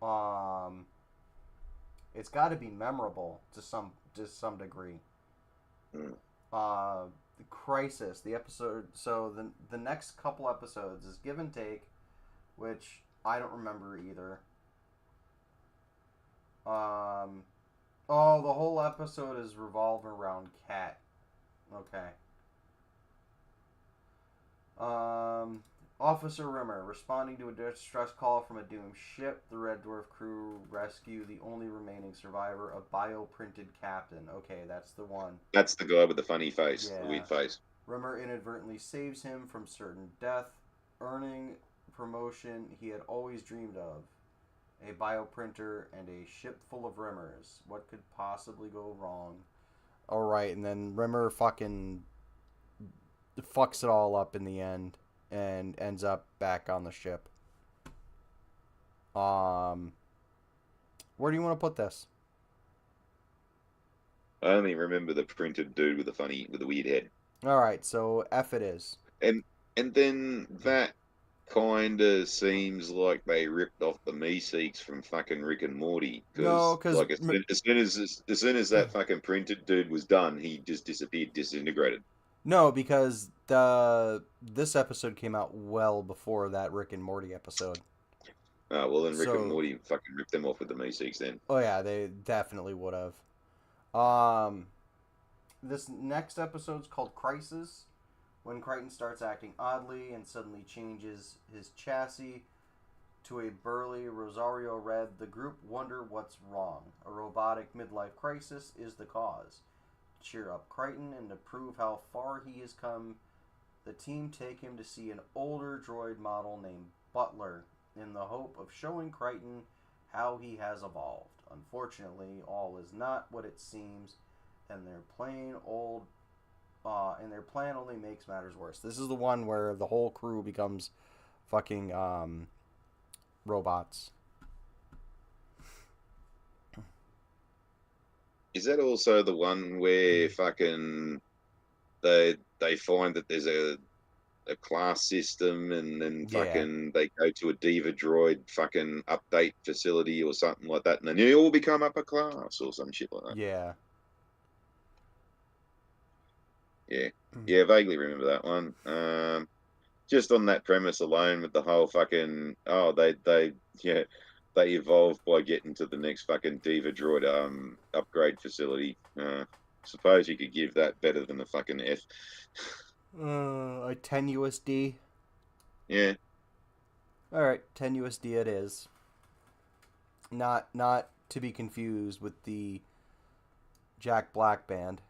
um, it's got to be memorable to some degree. Mm. The Crisis, the episode. So the next couple episodes is Give and Take, which I don't remember either. Um, oh, the whole episode is revolving around Cat. Okay. Um, Officer Rimmer, responding to a distress call from a doomed ship, the Red Dwarf crew rescue the only remaining survivor, a bioprinted captain. Okay, that's the one. That's the guy with the funny face, the Yeah. weird face. Rimmer inadvertently saves him from certain death, earning promotion he had always dreamed of. A bioprinter and a ship full of Rimmers. What could possibly go wrong? Alright, and then Rimmer fucking fucks it all up in the end and ends up back on the ship. Where do you want to put this? I only remember the printed dude with the weird head. All right, so F it is. And and then that kind of seems like they ripped off the Meeseeks from fucking Rick and Morty, No, because because like as soon as that fucking printed dude was done, he just disappeared, disintegrated. no, because the this episode came out well before that Rick and Morty episode. Well, then Rick and So, Morty fucking ripped them off with the Meeseeks then. oh yeah, they definitely would have. Um, this next episode's called Crisis. When Crichton starts acting oddly and suddenly changes his chassis to a burly Rosario Red, the group wonder what's wrong. A robotic midlife crisis is the cause. To cheer up Crichton and to prove how far he has come, the team take him to see an older droid model named Butler in the hope of showing Crichton how he has evolved. Unfortunately, all is not what it seems, and their plan only makes matters worse. This is the one where the whole crew becomes fucking robots. Is that also the one where fucking they find that there's a class system, and then Yeah. fucking they go to a Diva Droid fucking update facility or something like that, and then they all become upper class or some shit like that. Yeah. Yeah, yeah, vaguely remember that one. Just on that premise alone, with the whole fucking yeah, they evolved by getting to the next fucking Diva Droid upgrade facility. Suppose you could give that better than a fucking F. A 10 USD. Yeah. All right, 10 USD it is. Not to be confused with the Jack Black band.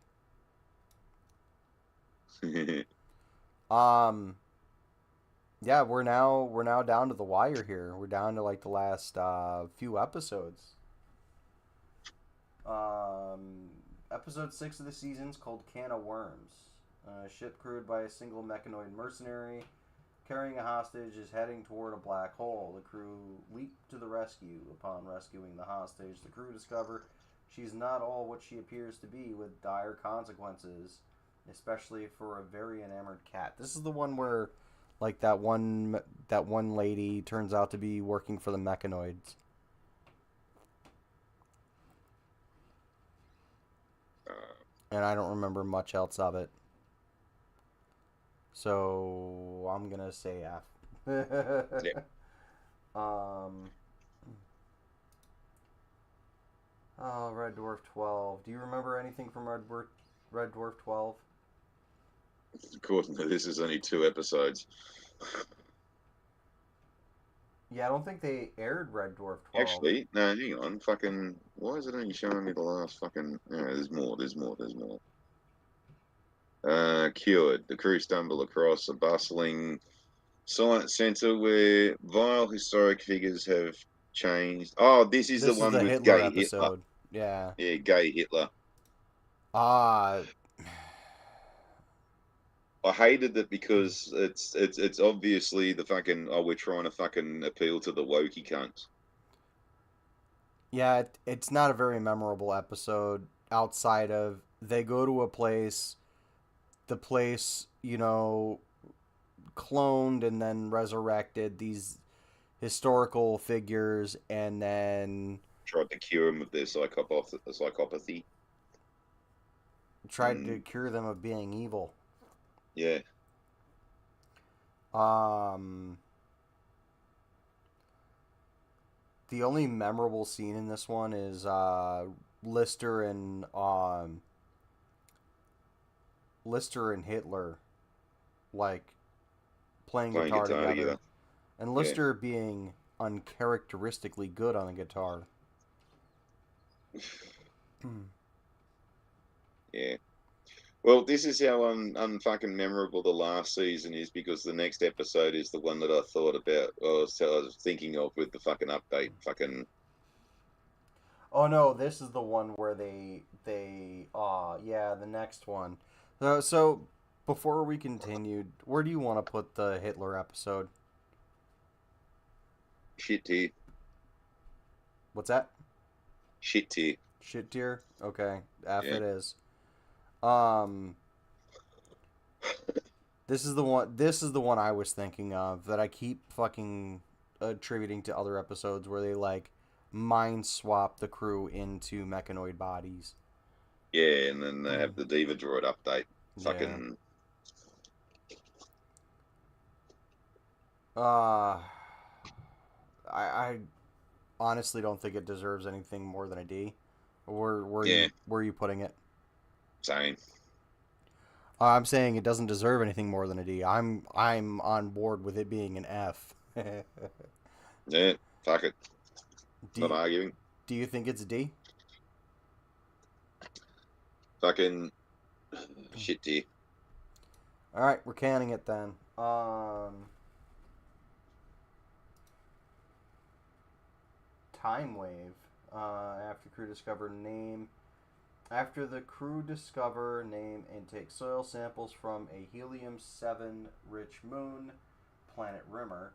Um yeah, we're now down to the wire here. We're down to like the last few episodes. Um Episode 6 of the season's called Can of Worms. A ship crewed by a single mechanoid mercenary carrying a hostage is heading toward a black hole. The crew leap to the rescue. Upon rescuing the hostage, the crew discover she's not all what she appears to be, with dire consequences, especially for a very enamored cat. This is the one where, like, that one lady turns out to be working for the mechanoids, and I don't remember much else of it. So I'm gonna say F. Yeah. um. Oh, Red Dwarf 12. Do you remember anything from Red Dwarf 12? According to this, is only 2 episodes. Yeah, I don't think they aired Red Dwarf 12. Actually, no, hang on. Fucking, why is it only showing me the last fucking? No, there's more. There's more. There's more. Cured. The crew stumble across a bustling science center where vile historic figures have changed. Oh, this is the This is one the with Hitler gay Hitler. episode. Yeah. Yeah, gay Hitler. Ah, I hated it because it's obviously the fucking, oh, we're trying to fucking appeal to the wokey cunts. yeah, it's not a very memorable episode outside of they go to a place, the place, cloned and then resurrected these historical figures and then Tried to cure him of their psychopathy. tried to And cure them of being evil. yeah, Um, the only memorable scene in this one is Lister and Hitler like playing playing guitar guitar together, together. and Yeah, Lister being uncharacteristically good on the guitar. yeah. Well, this is how unfucking memorable the last season is, because the next episode is the one that I thought about. I was thinking of with the fucking update. Fucking Oh no, this is the one where yeah, the next one. So before we continued, where do you want to put the Hitler episode? shit tier, What's that? shit tier. Shit tier? Okay, F Yeah, it is. Um, this is the one I was thinking of that I keep fucking attributing to other episodes where they like mind swap the crew into mechanoid bodies. yeah, and then they have the Diva Droid update. Yeah. Fucking Uh I honestly don't think it deserves anything more than a D. yeah, Where are you putting it? same. I'm saying it doesn't deserve anything more than a D. I'm on board with it being an F. Yeah, fuck it. do Not you, arguing. do you think it's a D? Fucking shit tier. All right, we're canning it then. Time Wave. After the crew discover, name, and take soil samples from a helium-7 rich moon, planet Rimmer,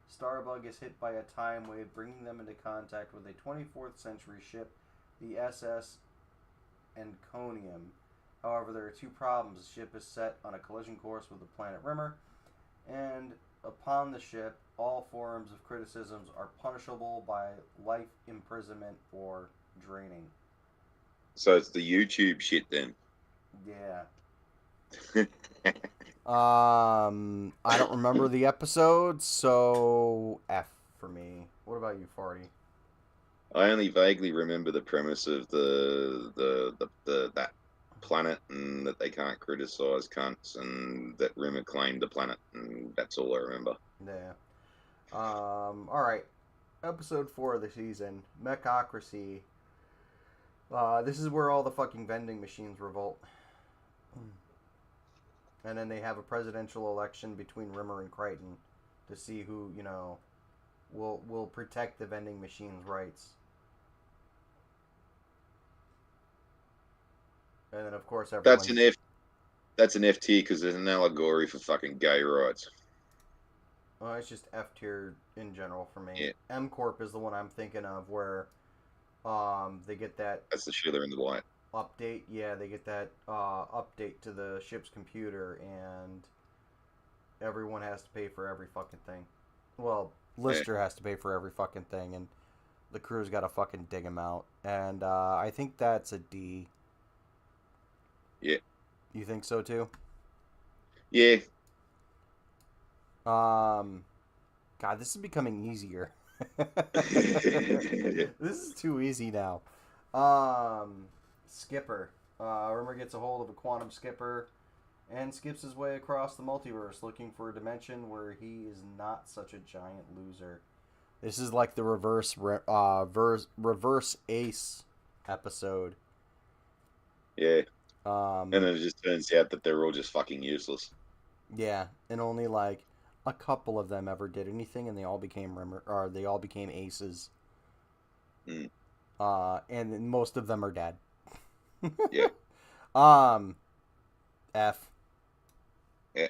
Starbug is hit by a time wave, bringing them into contact with a 24th century ship, the SS Enconium. However, there are two problems. The ship is set on a collision course with the planet Rimmer, And upon the ship, all forms of criticisms are punishable by life imprisonment or draining. So it's the YouTube shit then. Yeah. I don't remember the episode, so F for me. What about you, Farty? I only vaguely remember the premise of the that planet and that they can't criticize cunts and that Rimmer claimed the planet and that's all I remember. Yeah. All right. Episode 4 of the season, Mechocracy. This is where all the fucking vending machines revolt. And then they have a presidential election between Rimmer and Crichton to see who, will protect the vending machines' rights. And then, of course, That's everyone. an F. That's an FT because there's an allegory for fucking gay rights. Well, it's just F tier in general for me. Yeah, M Corp is the one I'm thinking of where they get that that's the Schiller and the White. update. Yeah, they get that update to the ship's computer, and everyone has to pay for every fucking thing. Well, Yeah, Lister has to pay for every fucking thing, and the crew's got to fucking dig him out. And I think that's a D. yeah, You think so too? yeah. Um, God, this is becoming easier. This is too easy now. Skipper. Rimmer gets a hold of a quantum skipper and skips his way across the multiverse looking for a dimension where he is not such a giant loser. This is like the reverse Ace episode. Yeah, and Um, then it just turns out that they're all just fucking useless. yeah, and only like a couple of them ever did anything, and they all became they all became aces. Mm, And most of them are dead. yeah, um, F. yeah.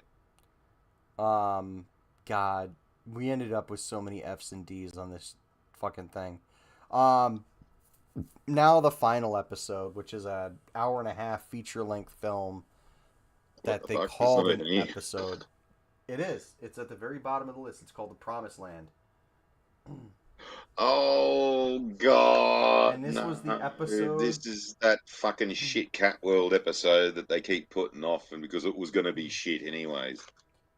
God, we ended up with so many Fs and Ds on this fucking thing. Um, Now the final episode, which is an hour and a half feature length film What that the they fuck? It's not called an even here. episode. It is. It's at the very bottom of the list. It's called The Promised Land. Oh God, And this no! was the episode. This is that fucking shit Cat World episode that they keep putting off, and because it was going to be shit anyways.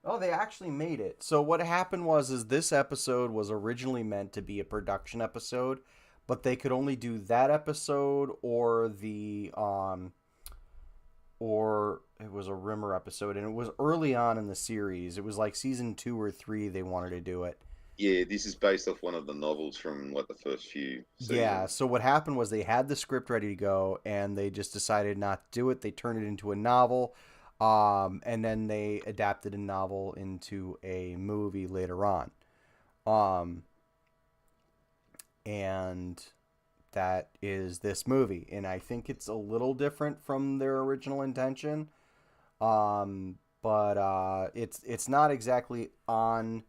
Oh, they actually made it. So what happened was is this episode was originally meant to be a production episode, but they could only do that episode or it was a Rimmer episode, and it was early on in the series. It was like season 2 or 3 they wanted to do it. Yeah, this is based off one of the novels from like the first few Yeah, seasons. so what happened was they had the script ready to go and they just decided not to do it. They turned it into a novel. And then they adapted a novel into a movie later on. Um, and that is this movie. And I think it's a little different from their original intention. But it's not exactly on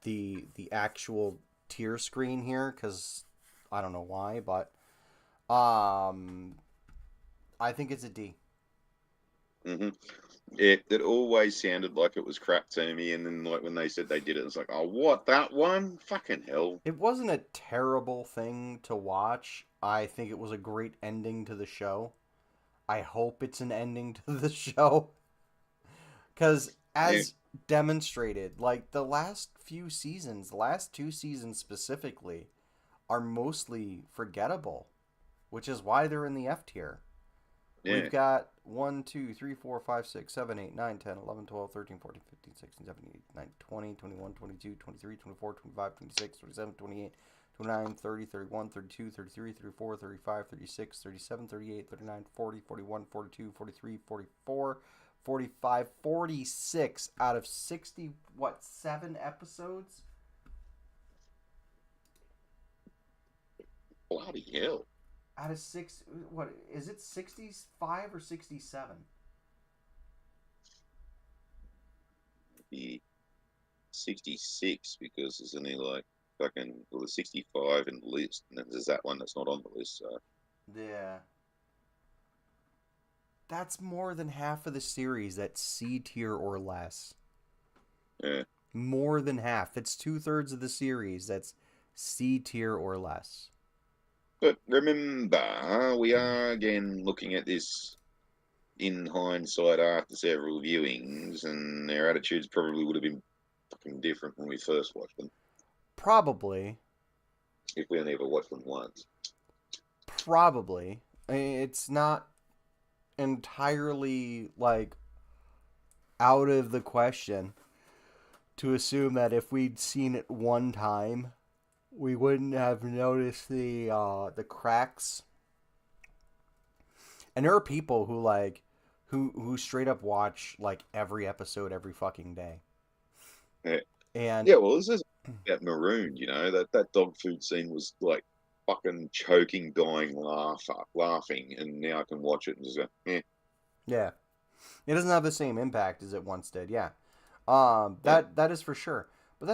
the actual tier screen here because I don't know why, but um, I think it's a D. Hmm. It always sounded like it was crap to me, and then like when they said they did it, it's like, oh, what, that one? Fucking hell! It wasn't a terrible thing to watch. I think it was a great ending to the show. I hope it's an ending to the show because Yeah, as demonstrated, like the last few seasons, the last 2 seasons specifically, are mostly forgettable, which is why they're in the F tier. We've yeah. got 1, 2, 3, 4, 5, 6, 7, 8, 9, 10, 11, 12, 13, 14, 15, 16, 17, 18, 19, 20, 21, 22, 23, 24, 25, 26, 27, 28, 29, 30, 31, 32, 33, 34, 35, 36, 37, 38, 39, 40, 41, 42, 43, 44, 45, 46 out of 60, what, 7 episodes? Bloody hell! Out of 6, what, is it 65 or 67? Be 66 because there's only like fucking well, there's 65 in the list, and then there's that one that's not on the list. So Yeah. That's more than half of the series that's C tier or less. Yeah. More than half. It's 2/3 of the series that's C tier or less. But remember, we are again looking at this in hindsight after several viewings, and their attitudes probably would have been fucking different when we first watched them, Probably. if we only ever watched them once. Probably. It's not entirely, like, out of the question to assume that if we'd seen it one time, we wouldn't have noticed the cracks. And there are people who like who straight up watch like every episode every fucking day. Yeah, And yeah. Well, this is about Maroon. You know that dog food scene was like fucking choking, dying, laughing, and now I can watch it and just go, yeah, yeah, it doesn't have the same impact as it once did. Yeah, yeah. that is for sure. But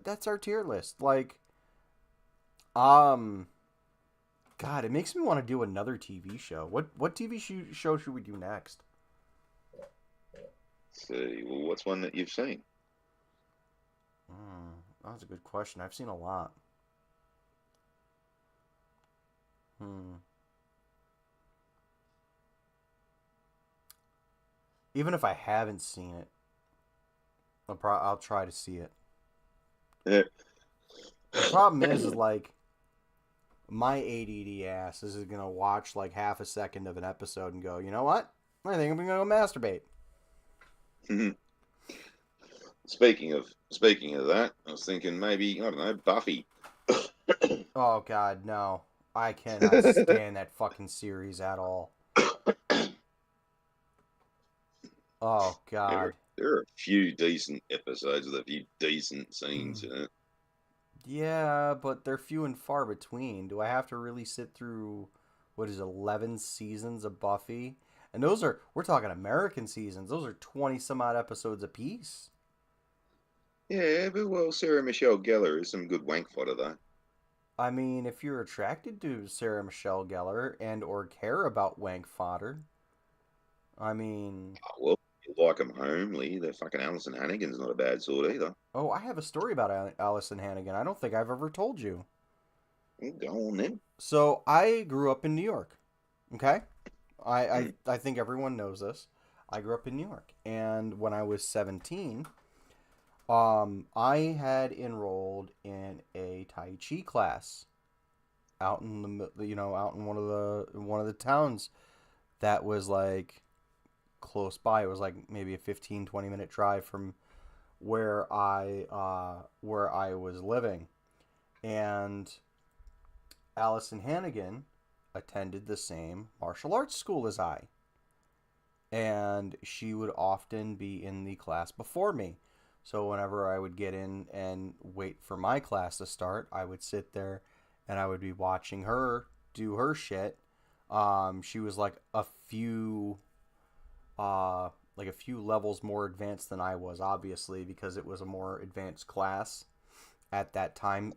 that's our tier list. Like, um, God, it makes me want to do another TV show. What TV show should we do next? See, well, what's one that you've seen? That's a good question. I've seen a lot. Hmm. Even if I haven't seen it, I'll try to see it. Yeah. The problem is like my ADD ass is gonna watch like half a second of an episode and go, you know what? I think I'm gonna go masturbate. Speaking of that, I was thinking maybe I don't know Buffy. Oh God, no! I cannot stand that fucking series at all. Oh there, God, there are a few decent episodes with a few decent scenes in it. yeah, but they're few and far between. Do I have to really sit through what is 11 seasons of Buffy? And those are we're talking American seasons. Those are 20 some odd episodes apiece. Yeah, but well, Sarah Michelle Gellar is some good wank fodder though. I mean, if you're attracted to Sarah Michelle Gellar and or care about wank fodder, I mean, Oh, well, you like them homely. The fucking Alison Hannigan's not a bad sort either. oh, I have a story about Allison Hannigan. I don't think I've ever told you. Go on then. So I grew up in New York. Okay, I I, Mm. I think everyone knows this. I grew up in New York, and when I was 17, I had enrolled in a Tai Chi class out in out in one of the towns that was like close by. It was like maybe a 15-20 minute drive from where I was living. And Allison Hannigan attended the same martial arts school as I. And she would often be in the class before me. So whenever I would get in and wait for my class to start, I would sit there and I would be watching her do her shit. She was like a few levels more advanced than I was, obviously, because it was a more advanced class at that time,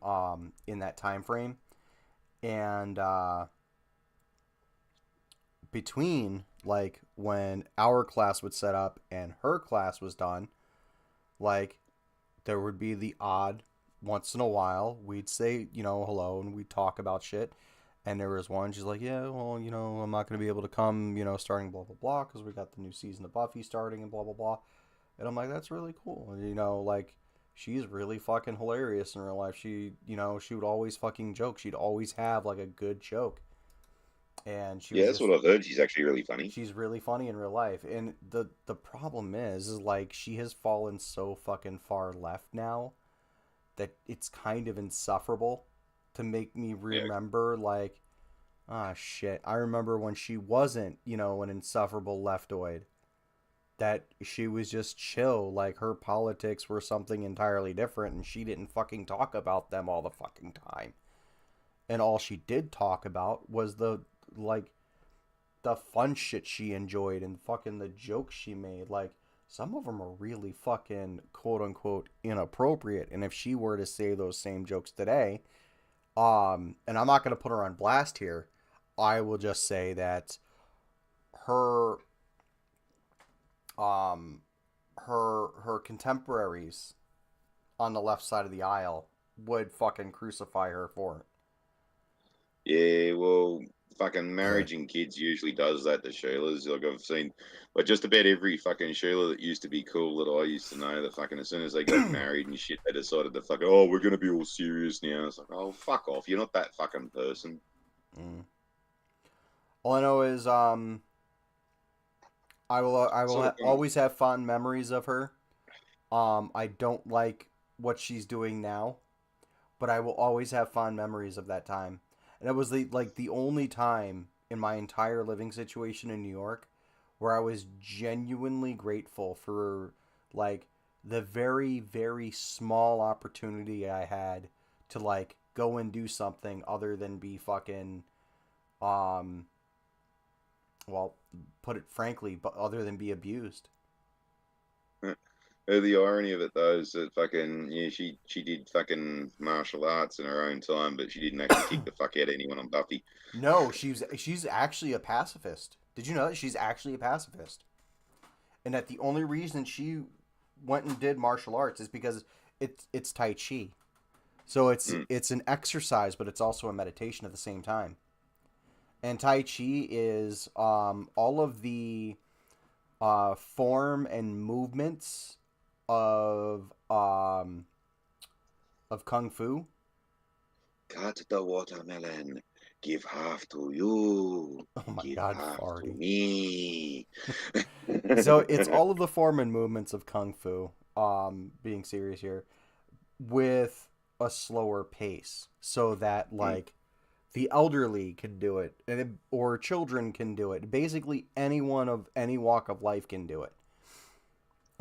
in that time frame. And between like when our class would set up and her class was done, like there would be the odd once in a while we'd say hello and we'd talk about shit. And there was one, she's like, yeah, well, I'm not going to be able to come, starting blah, blah, blah, because we got the new season of Buffy starting and blah, blah, blah. And I'm like, that's really cool. And, like, she's really fucking hilarious in real life. She would always fucking joke. She'd always have, like, a good joke. And she Yeah, was that's just, what I've heard. She's actually really funny. she's really funny in real life. And the problem is, like, she has fallen so fucking far left now that it's kind of insufferable to make me Yeah, remember, like, ah, shit. I remember when she wasn't, an insufferable leftoid. That she was just chill. Like, her politics were something entirely different, and she didn't fucking talk about them all the fucking time. And all she did talk about was like, the fun shit she enjoyed and fucking the jokes she made. Like, some of them are really fucking quote unquote inappropriate. And if she were to say those same jokes today, and I'm not going to put her on blast here, I will just say that her um her contemporaries on the left side of the aisle would fucking crucify her for Yeah, well, fucking it. marriage and kids usually does that to Sheilas. Like I've seen, but just about every fucking Sheila that used to be cool that I used to know, that fucking as soon as they got married and shit, they decided to fucking, oh, we're gonna be all serious now. It's like, oh, fuck off. You're not that fucking person. Mm. All I know is I will Sort of kind of, always have fond memories of her. I don't like what she's doing now, but I will always have fond memories of that time. And it was the only time in my entire living situation in New York where I was genuinely grateful for like the very small opportunity I had to like go and do something other than be fucking um well, put it frankly, but other than be abused. the irony of it though is that fucking yeah, she did fucking martial arts in her own time, but she didn't actually kick the fuck out of anyone on Buffy. No, she's actually a pacifist. Did you know that she's actually a pacifist? And that the only reason she went and did martial arts is because it's Tai Chi. So Mm. it's an exercise, but it's also a meditation at the same time. And Tai Chi is all of the form and movements of kung fu. Cut the watermelon. Give half to you. Oh my Give god, half to farty. me. So it's all of the form and movements of kung fu. Being serious here, with a slower pace, so that Mm. like the elderly can do it, or children can do it. Basically, anyone of any walk of life can do it.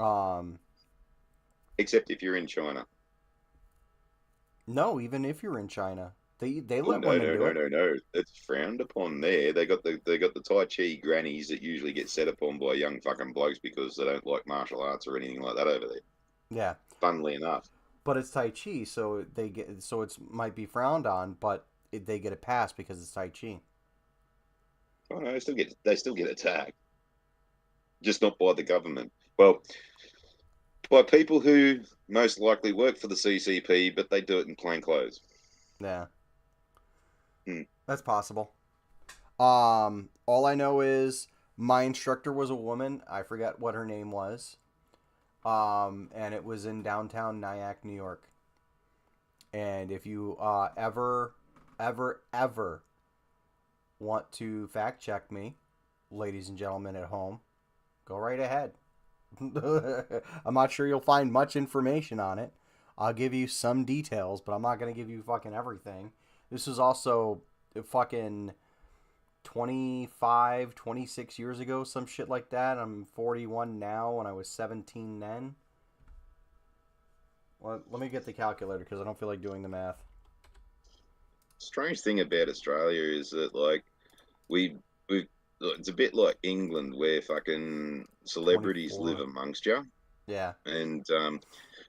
Um, Except if you're in China. no, even if you're in China, they Oh let no women no do no it. no no! It's frowned upon there. They got the Tai Chi grannies that usually get set upon by young fucking blokes because they don't like martial arts or anything like that over there. Yeah, Funnily enough. but it's Tai Chi, so it's might be frowned on, but they get a pass because it's Tai Chi. Oh no, they still get attacked, just not by the government. Well, by people who most likely work for the CCP, but they do it in plain clothes. Yeah, Hmm. that's possible. All I know is my instructor was a woman. I forget what her name was. And it was in downtown Nyack, New York. And if you ever want to fact check me, ladies and gentlemen at home, go right ahead. I'm not sure you'll find much information on it. I'll give you some details, but I'm not going to give you fucking everything. This was also fucking 25, 26 years ago, some shit like that. I'm 41 now, and I was 17 then. Well, let me get the calculator because I don't feel like doing the math. Strange thing about Australia is that like we it's a bit like England where fucking celebrities live 24. amongst you, Yeah. and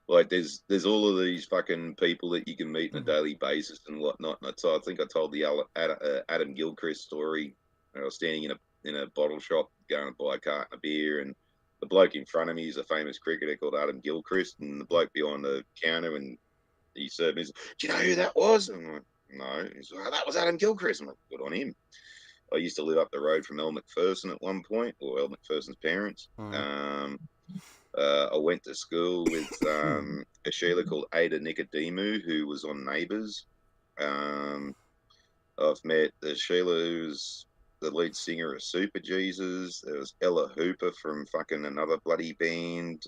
like there's all of these fucking people that you can meet on a daily basis and whatnot. And I think I told the Adam Gilchrist story. I was standing in a bottle shop going to buy a carton of beer, and the bloke in front of me is a famous cricketer called Adam Gilchrist, and the bloke behind the counter, and he served me. He's like, do you know who that was? And I'm like, no. He's like, oh, that was Adam Gilchrist. I'm like, good on him. I used to live up the road from Elle Macpherson at one point, or Elle Macpherson's parents. Mm. I went to school with a Sheila called Ada Nicodemu, who was on Neighbours. Um, I've met the Sheila who's the lead singer of Super Jesus. There was Ella Hooper from fucking another bloody band.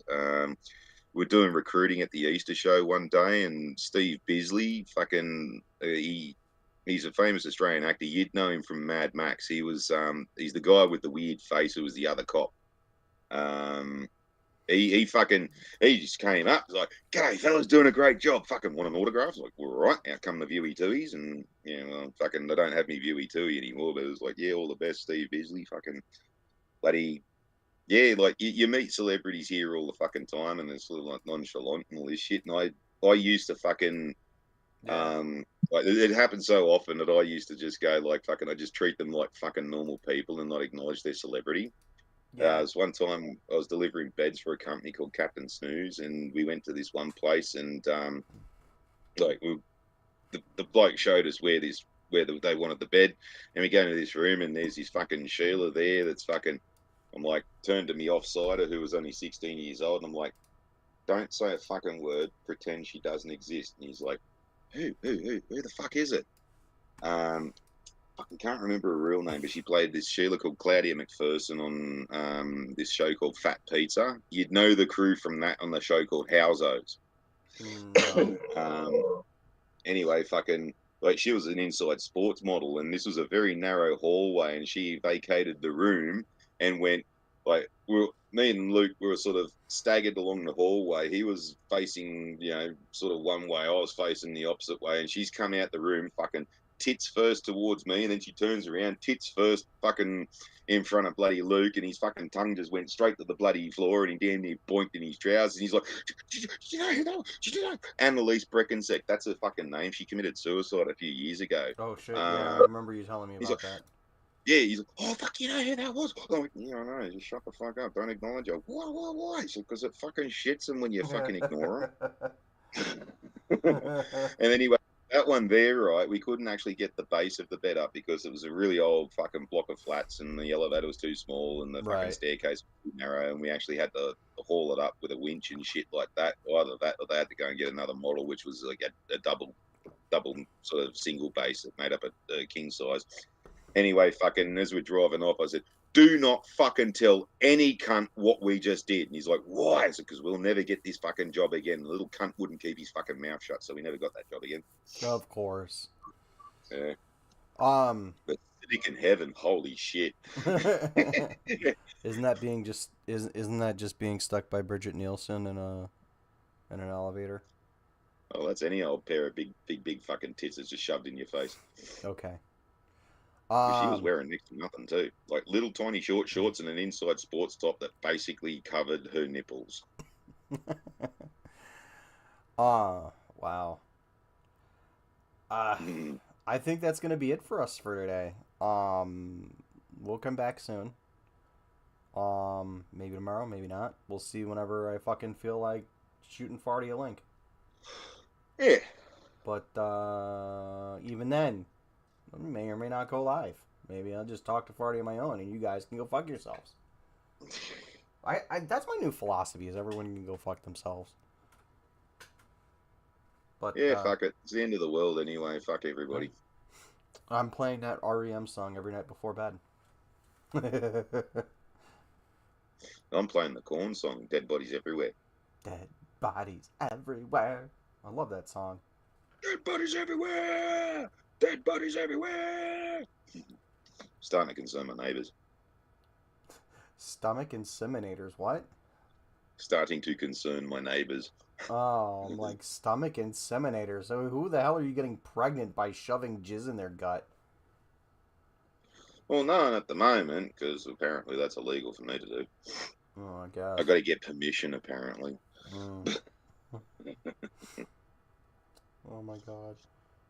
We're doing recruiting at the Easter show one day, and Steve Bisley, fucking he's a famous Australian actor. You'd know him from Mad Max. He's the guy with the weird face who was the other cop. Um, he fucking he just came up. He's like, "G'day, fellas, doing a great job. Fucking want an autograph?" Like, all right, now come the viewy twoies, and yeah, well, fucking they don't have me viewy twoie anymore. But it was like, yeah, all the best, Steve Bisley. Fucking bloody yeah, like you meet celebrities here all the fucking time, and they're sort of like nonchalant and all this shit. And I used to fucking Yeah. like it happened so often that I used to just go like fucking I just treat them like fucking normal people and not acknowledge their celebrity. Yeah. It was one time I was delivering beds for a company called Captain Snooze, and we went to this one place, and like the bloke showed us they wanted the bed, and we go into this room, and there's this fucking Sheila there that's fucking. I'm like, turned to me offsider who was only 16 years old, and I'm like, don't say a fucking word, pretend she doesn't exist. And he's like, who the fuck is it? Um, fucking can't remember her real name, but she played this Sheila called Claudia McPherson on this show called Fat Pizza. You'd know the crew from that on the show called Howzos. No. Anyway, fucking like she was an inside sports model, and this was a very narrow hallway, and she vacated the room and went like me and Luke we were sort of staggered along the hallway. He was facing, sort of one way. I was facing the opposite way, and she's come out the room, fucking tits first towards me, and then she turns around, tits first, fucking in front of bloody Luke, and his fucking tongue just went straight to the bloody floor, and he damn near boinked in his trousers. And he's like, you know who that? You know Annalise Breckensek. That's her fucking name. She committed suicide a few years ago. Oh shit! Yeah, I Um, remember you telling me he's like, about that. yeah, he's like, oh fuck, you know who that was? I'm like, yeah, I know. Just shut the fuck up. Don't acknowledge her. Why? Because it fucking shits them when you fucking ignore them. And anyway, that one there, right? We couldn't actually get the base of the bed up because it was a really old fucking block of flats, and the elevator was too small, and the fucking Right. staircase was too narrow, and we actually had to haul it up with a winch and shit like that. Either that, or they had to go and get another model, which was like a double sort of single base that made up a king size. Anyway, fucking as we're driving off, I said, do not fucking tell any cunt what we just did. And he's like, why? I said, because we'll never get this fucking job again. The little cunt wouldn't keep his fucking mouth shut, so we never got that job again. Of course. Yeah. Um. But sitting in heaven, holy shit. Isn't that being just isn't that just being stuck by Bridget Nielsen in an elevator? Oh, that's any old pair of big fucking tits that's just shoved in your face. Okay. Because she was Um. wearing next to nothing too. Like little tiny short shorts and an inside sports top that basically covered her nipples. Wow. Uh, Mm. I think that's gonna be it for us for today. We'll come back soon. Maybe tomorrow, maybe not. We'll see whenever I fucking feel like shooting Farty a link. Yeah. But even then, I may or may not go live. Maybe I'll just talk to Farty on my own, and you guys can go fuck yourselves. I that's my new philosophy: is everyone can go fuck themselves. But Yeah, fuck it. It's the end of the world anyway. Fuck everybody. I'm playing that REM song every night before bed. I'm playing the Corn song, Dead Bodies Everywhere. Dead bodies everywhere. I love that song. Dead bodies everywhere! Dead bodies everywhere! Starting to concern my neighbours. Stomach inseminators. What? Starting to concern my neighbours. Oh, I'm like stomach inseminators. So who the hell are you getting pregnant by shoving jizz in their gut? Well, none at the moment, because apparently that's illegal for me to do. Oh, I I've guess. got to get permission, apparently. Mm. Oh my god.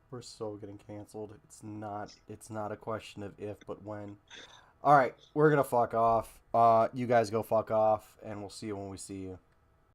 We're so getting canceled. It's not a question of if but when. Alright, we're gonna fuck off. You guys go fuck off, and we'll see you when we see you.